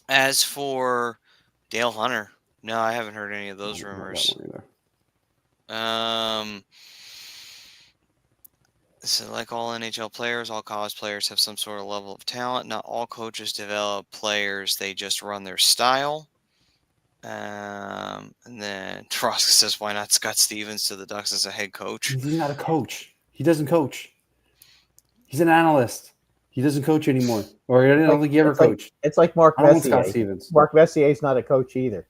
As for Dale Hunter, no, I haven't heard any of those rumors. So like all NHL players, all college players have some sort of level of talent. Not all coaches develop players. They just run their style. And then Troska says, why not Scott Stevens to the Ducks as a head coach? He's not a coach. He doesn't coach. He's an analyst. He doesn't coach anymore. Or I don't think he ever coached. It's like Mark Messier. Scott Stevens. Mark Messier is not a coach either.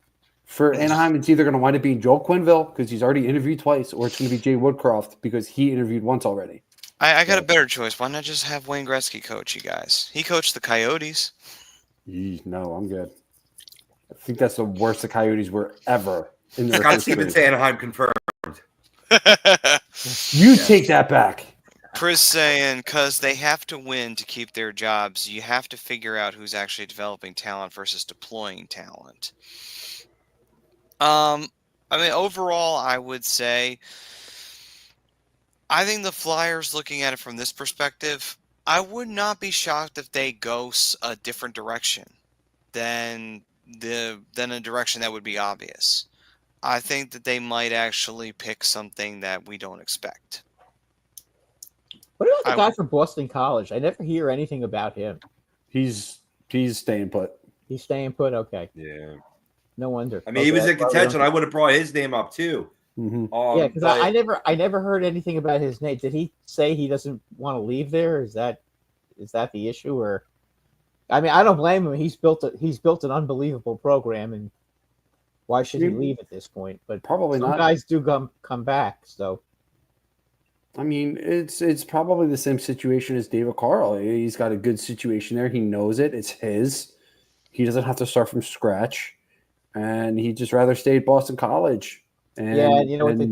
For Anaheim, it's either going to wind up being Joel Quenneville because he's already interviewed twice, or it's going to be Jay Woodcroft because he interviewed once already. I got a better choice. Why not just have Wayne Gretzky coach you guys? He coached the Coyotes. No, I'm good. I think that's the worst the Coyotes were ever in their Scott history. Stevens, Anaheim confirmed. You take that back. Chris saying, because they have to win to keep their jobs, you have to figure out who's actually developing talent versus deploying talent. I mean, overall, I would say, I think the Flyers, looking at it from this perspective, I would not be shocked if they go a different direction than a direction that would be obvious. I think that they might actually pick something that we don't expect. What about the guy from Boston College? I never hear anything about him. He's staying put. He's staying put? Okay. Yeah. No wonder. I mean, he was in contention. I would have brought his name up too. Mm-hmm. Yeah, because I never heard anything about his name. Did he say he doesn't want to leave there? Is that the issue? Or I mean, I don't blame him. He's built an unbelievable program, and why should he leave at this point? But probably some not. guys do come back. So I mean, it's probably the same situation as David Carl. He's got a good situation there. He knows it. It's his. He doesn't have to start from scratch, and he'd just rather stay at Boston College. And, yeah, you know what, the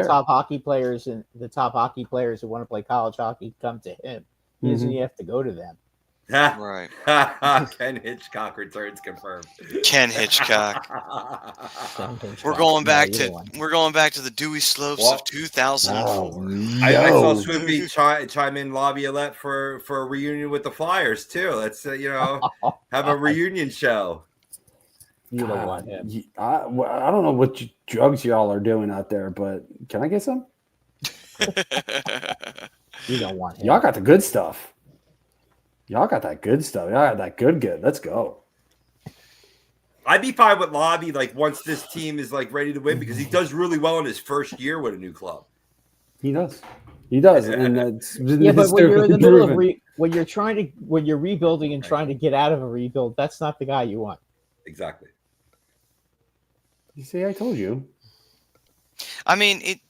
top hockey players who want to play college hockey come to him. He doesn't have to go to them. Right. Ken Hitchcock returns confirmed. Ken Hitchcock. We're going back to the dewy slopes of 2004. I saw Swimpy chime in Laviolette for a reunion with the Flyers too. Let's have a reunion show. You don't want him. I don't know what drugs y'all are doing out there, but can I get some? You don't want him. Y'all got the good stuff. Y'all got that good stuff. Y'all got that good. Let's go. I'd be fine with Lobby once this team is ready to win, because he does really well in his first year with a new club. He does, and that's but when you're in the middle of when you're rebuilding and trying to get out of a rebuild, that's not the guy you want. Exactly. You see, I told you. I mean,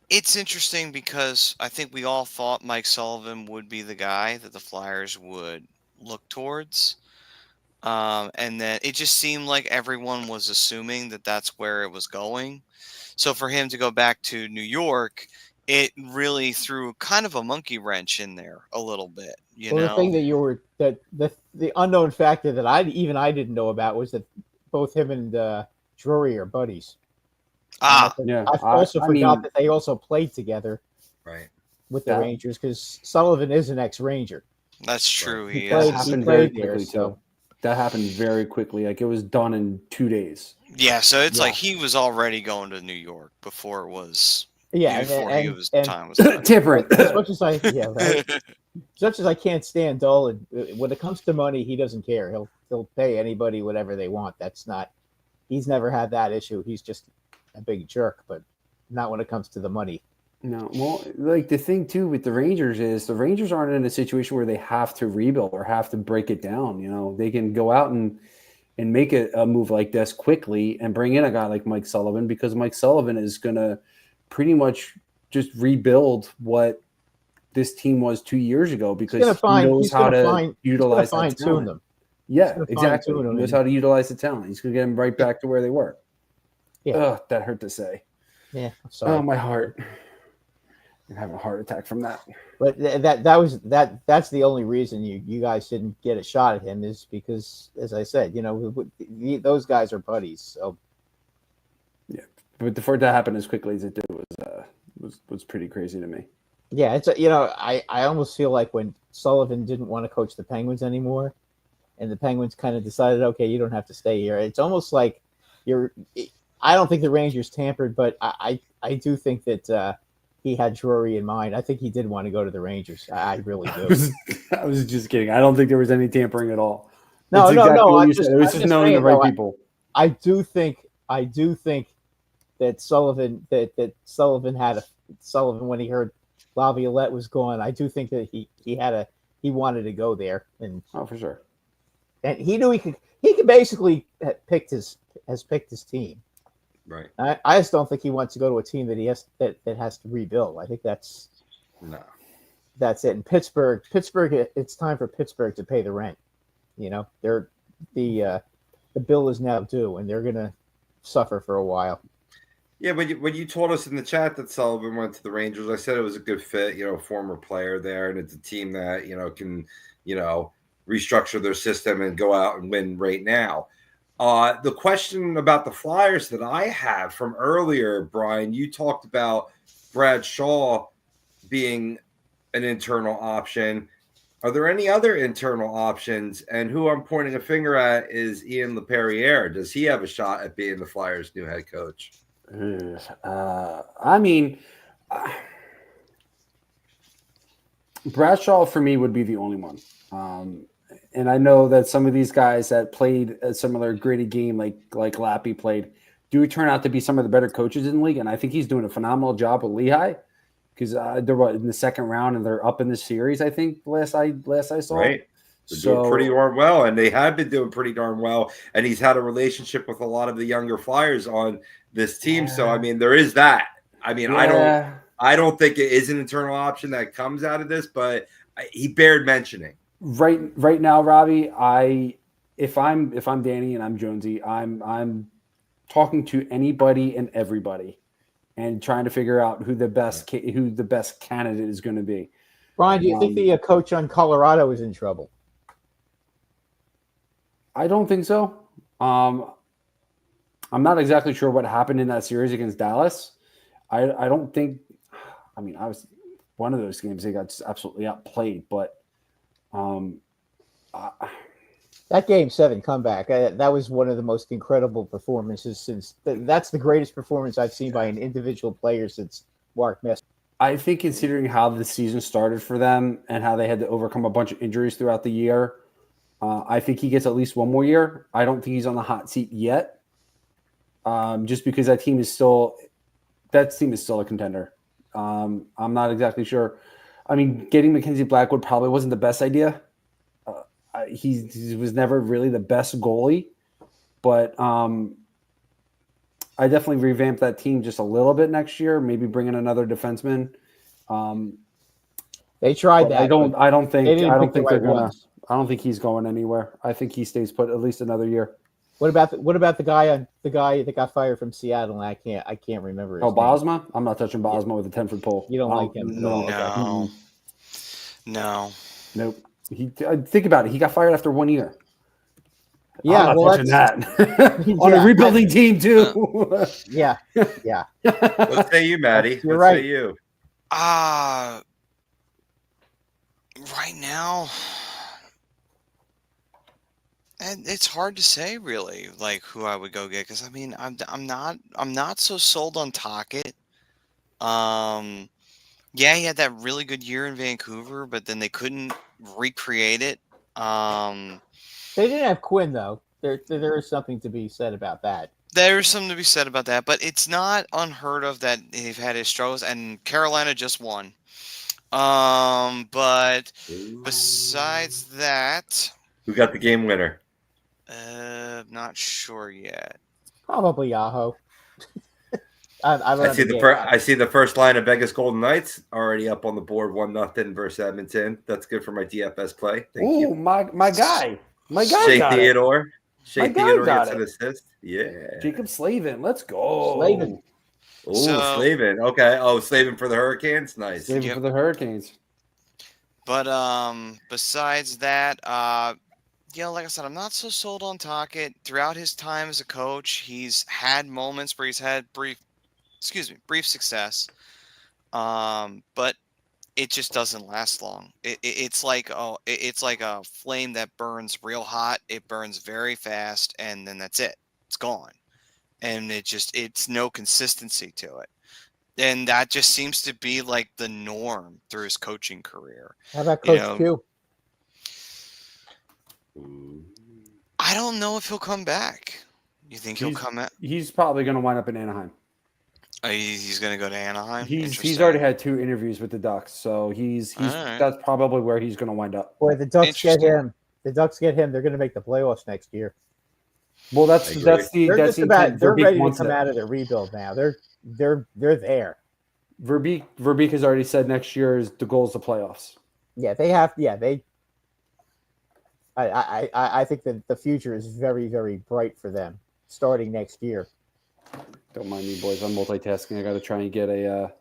it's interesting because I think we all thought Mike Sullivan would be the guy that the Flyers would look towards. And then it just seemed like everyone was assuming that that's where it was going. So for him to go back to New York, it really threw kind of a monkey wrench in there a little bit. The thing that the unknown factor that I didn't know about was that both him and Drury are buddies. Yeah. I also forgot that they also played together, right, with the Rangers, because Sullivan is an ex-Ranger. That's true. He played there, so. That happened very quickly. It was done in 2 days. Yeah, so it's like he was already going to New York before it was. Time was done. Tampering. As much as I can't stand Dolan, when it comes to money, he doesn't care. He'll pay anybody whatever they want. He's never had that issue. He's just a big jerk, but not when it comes to the money. No, well, the thing too with the Rangers is the Rangers aren't in a situation where they have to rebuild or have to break it down. They can go out and make a move like this quickly and bring in a guy like Mike Sullivan, because Mike Sullivan is going to pretty much just rebuild what this team was 2 years ago, because he knows how to utilize that talent. Them. Yeah, exactly. He knows how to utilize the talent. He's going to get them right back to where they were. Yeah. Ugh, that hurt to say. Yeah. Sorry. Oh, my heart. I'm having a heart attack from that. But that's the only reason you guys didn't get a shot at him, is because, as I said, those guys are buddies. So yeah, but for it to happen as quickly as it did was pretty crazy to me. Yeah, it's I almost feel like when Sullivan didn't want to coach the Penguins anymore, and the Penguins kind of decided, okay, you don't have to stay here. It's almost like I don't think the Rangers tampered, but I do think that he had Drury in mind. I think he did want to go to the Rangers. I really do. I was just kidding. I don't think there was any tampering at all. No. It was just knowing the right people. I do think that Sullivan when he heard Laviolette was going, I do think that he wanted to go there, and for sure. And he knew he could basically picked his team. Right. I just don't think he wants to go to a team that that has to rebuild. I think that's it. And Pittsburgh, it's time for Pittsburgh to pay the rent. They're the the bill is now due, and they're going to suffer for a while. Yeah, when you told us in the chat that Sullivan went to the Rangers, I said it was a good fit, former player there, and it's a team that, can, restructure their system and go out and win right now. The question about the Flyers that I have from earlier, Brian, you talked about Brad Shaw being an internal option. Are there any other internal options? And who I'm pointing a finger at is Ian LePerriere. Does he have a shot at being the Flyers' new head coach? Bradshaw for me would be the only one. And I know that some of these guys that played a similar gritty game like Lappy played do turn out to be some of the better coaches in the league. And I think he's doing a phenomenal job with Lehigh because they're in the second round and they're up in the series, I think, last I saw. Right. They're doing pretty darn well, and they have been doing pretty darn well. And he's had a relationship with a lot of the younger Flyers on this team. So, I mean, there is that. I mean, I don't think it is an internal option that comes out of this, but he bared mentioning. Right now, Robbie, if I'm Danny and I'm Jonesy, I'm talking to anybody and everybody and trying to figure out who the best candidate is going to be. Brian, do you think the coach on Colorado is in trouble? I don't think so. I'm not exactly sure what happened in that series against Dallas. I don't think. I mean, I was one of those games they got just absolutely outplayed, but that Game 7 comeback, that was one of the most incredible performances since. That's the greatest performance I've seen by an individual player since Mark Messier. I think considering how the season started for them and how they had to overcome a bunch of injuries throughout the year, I think he gets at least one more year. I don't think he's on the hot seat yet, just because that team is still a contender. I'm not exactly sure. I mean, getting Mackenzie Blackwood probably wasn't the best idea. He was never really the best goalie, but I definitely revamped that team just a little bit next year. Maybe bring in another defenseman. They tried that. I don't think they're gonna. ones. I don't think he's going anywhere. I think he stays put at least another year. What about the guy that got fired from Seattle? And I can't remember his name. Bosma? I'm not touching Bosma with a 10-foot pole. You don't like him? No. No. Nope. Think about it. He got fired after 1 year. Yeah, I'm not touching that on Yeah. a rebuilding team too. Yeah. Let's say you, Maddie. You're Let's right. say you. Right now, and it's hard to say really, like who I would go get because I mean I'm not so sold on Tocchet. Yeah, he had that really good year in Vancouver, but then they couldn't recreate it. They didn't have Quinn though. There is something to be said about that. There's something to be said about that, but it's not unheard of that they've had his struggles, and Carolina just won. But besides that, Who got the game winner? not sure yet. Probably Yahoo. I see the first line of Vegas Golden Knights already up on the board, 1-0 versus Edmonton. That's good for my DFS play. Thank you. my guy Shea got Theodore. Shea Theodore got gets it. an assist. Yeah. Jacob Slavin. Let's go. Slavin. Oh, So- Slavin. Okay. Oh, Slavin for the Hurricanes. Nice. Slavin Yep. for the Hurricanes. But besides that, like I said, I'm not so sold on Tocchet. Throughout his time as a coach, he's had moments where he's had brief success. But it just doesn't last long. It's like a flame that burns real hot. It burns very fast, and then that's it. It's gone, and it's no consistency to it. And that just seems to be like the norm through his coaching career. How about Coach Q? I don't know if he'll come back. You think he'll come at? He's probably going to wind up in Anaheim. He's going to go to Anaheim. He's already had 2 interviews with the Ducks, so he's right. That's probably where he's going to wind up. Boy, the Ducks get Interesting. him. The Ducks get him. They're going to make the playoffs next year. Well, They're They're Verbeek ready to wants come it. out of their rebuild now. They're there. Verbeek has already said next year is the goal is the playoffs. Yeah, they have. Yeah, they. I think that the future is very, very bright for them starting next year. Don't mind me, boys. I'm multitasking. I got to try and get a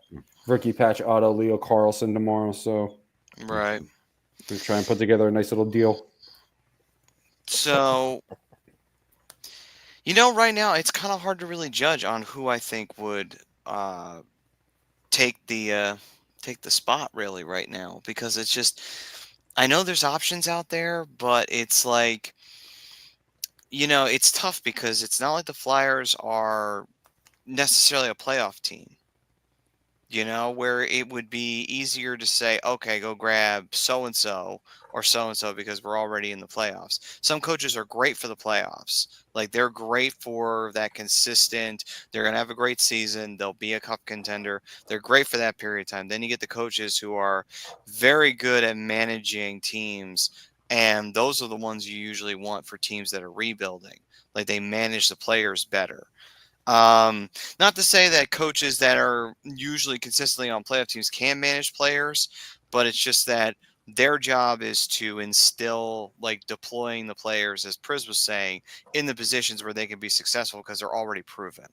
rookie patch auto Leo Carlson tomorrow. So Right. we're trying to put together a nice little deal. So, right now it's kind of hard to really judge on who I think would take the spot really right now, because it's just, I know there's options out there, but it's like, it's tough because it's not like the Flyers are necessarily a playoff team. Where it would be easier to say, okay, go grab so and so or so and so because we're already in the playoffs. Some coaches are great for the playoffs. Like, they're great for that consistent, they're going to have a great season, they'll be a cup contender. They're great for that period of time. Then you get the coaches who are very good at managing teams, and those are the ones you usually want for teams that are rebuilding. Like, they manage the players better. Not to say that coaches that are usually consistently on playoff teams can manage players, but it's just that their job is to instill, like, deploying the players, as Priz was saying, in the positions where they can be successful because they're already proven.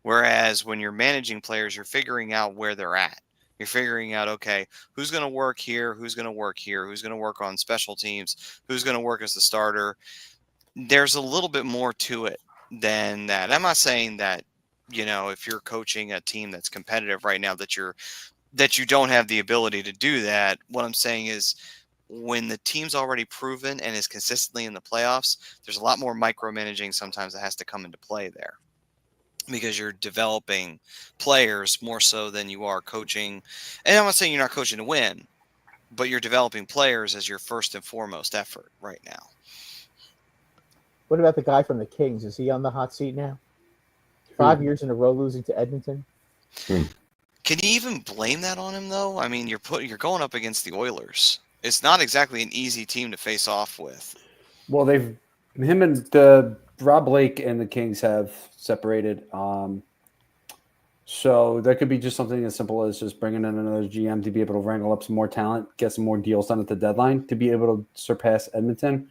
Whereas when you're managing players, you're figuring out where they're at. You're figuring out, okay, who's going to work here, who's going to work here, who's going to work on special teams, who's going to work as the starter. There's a little bit more to it than that. I'm not saying that, if you're coaching a team that's competitive right now, that you don't have the ability to do that. What I'm saying is, when the team's already proven and is consistently in the playoffs, there's a lot more micromanaging sometimes that has to come into play there, because you're developing players more so than you are coaching. And I'm not saying you're not coaching to win, but you're developing players as your first and foremost effort right now. What about the guy from the Kings? Is he on the hot seat now? 5 years in a row losing to Edmonton. Can you even blame that on him, though? I mean, you're going up against the Oilers. It's not exactly an easy team to face off with. Well, him and Rob Blake and the Kings have separated. So that could be just something as simple as just bringing in another GM to be able to wrangle up some more talent, get some more deals done at the deadline to be able to surpass Edmonton.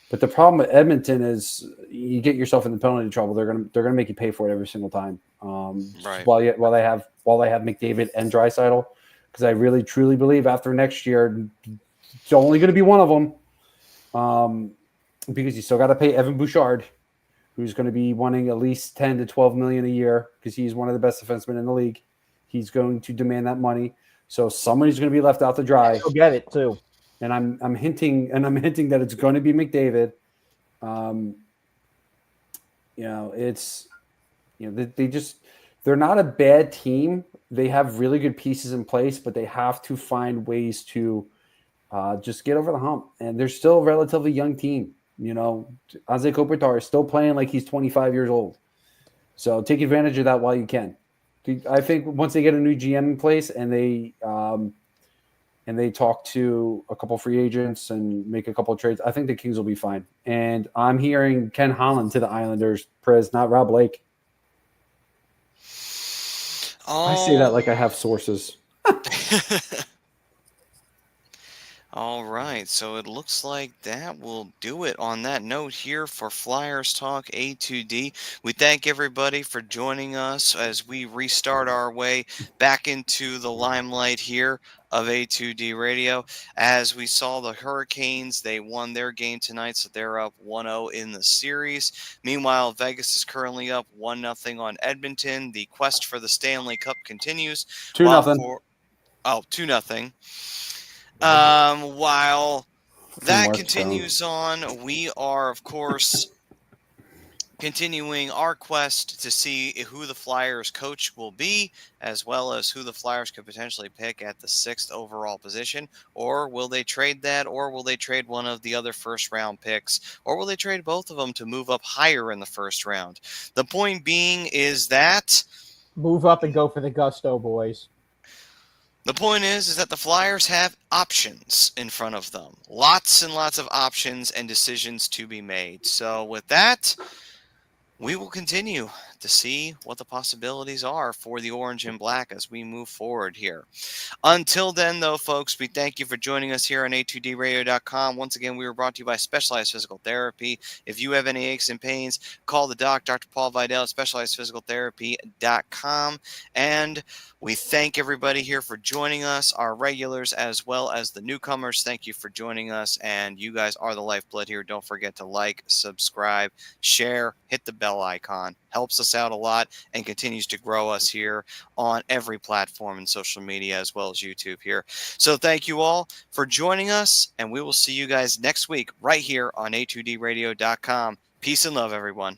But the problem with Edmonton is you get yourself in the penalty trouble. They're gonna make you pay for it every single time. Right. While they have McDavid and Draisaitl, because I really truly believe after next year it's only going to be one of them. Because you still got to pay Evan Bouchard, who's going to be wanting at least 10 to 12 million a year because he's one of the best defensemen in the league. He's going to demand that money, so somebody's going to be left out to dry. He'll get it too. And I'm hinting that it's going to be McDavid. They're not a bad team. They have really good pieces in place, but they have to find ways to just get over the hump. And they're still a relatively young team. Anze Kopitar is still playing like he's 25 years old. So take advantage of that while you can. I think once they get a new GM in place and they talk to a couple free agents and make a couple of trades, I think the Kings will be fine. And I'm hearing Ken Holland to the Islanders, Prez, not Rob Blake. I say that like I have sources. All right, so it looks like that will do it on that note here for Flyers Talk A2D. We thank everybody for joining us as we restart our way back into the limelight here of A2D Radio. As we saw the Hurricanes, they won their game tonight, so they're up 1-0 in the series. Meanwhile, Vegas is currently up 1-0 on Edmonton. The quest for the Stanley Cup continues. 2-0. 2-0. While that continues on, we are, of course, continuing our quest to see who the Flyers coach will be, as well as who the Flyers could potentially pick at the 6th overall position. Or will they trade that? Or will they trade one of the other first-round picks? Or will they trade both of them to move up higher in the first round? The point being is that... move up and go for the gusto, boys. The point is that the Flyers have options in front of them. Lots and lots of options and decisions to be made. So with that, we will continue to see what the possibilities are for the orange and black as we move forward here. Until then, though, folks, we thank you for joining us here on A2DRadio.com. Once again, we were brought to you by Specialized Physical Therapy. If you have any aches and pains, call the doc, Dr. Paul Vidal, at SpecializedPhysicalTherapy.com. And we thank everybody here for joining us, our regulars as well as the newcomers. Thank you for joining us, and you guys are the lifeblood here. Don't forget to like, subscribe, share, hit the bell icon. Helps us out a lot and continues to grow us here on every platform and social media as well as YouTube here. So thank you all for joining us, and we will see you guys next week right here on A2DRadio.com. Peace and love, everyone.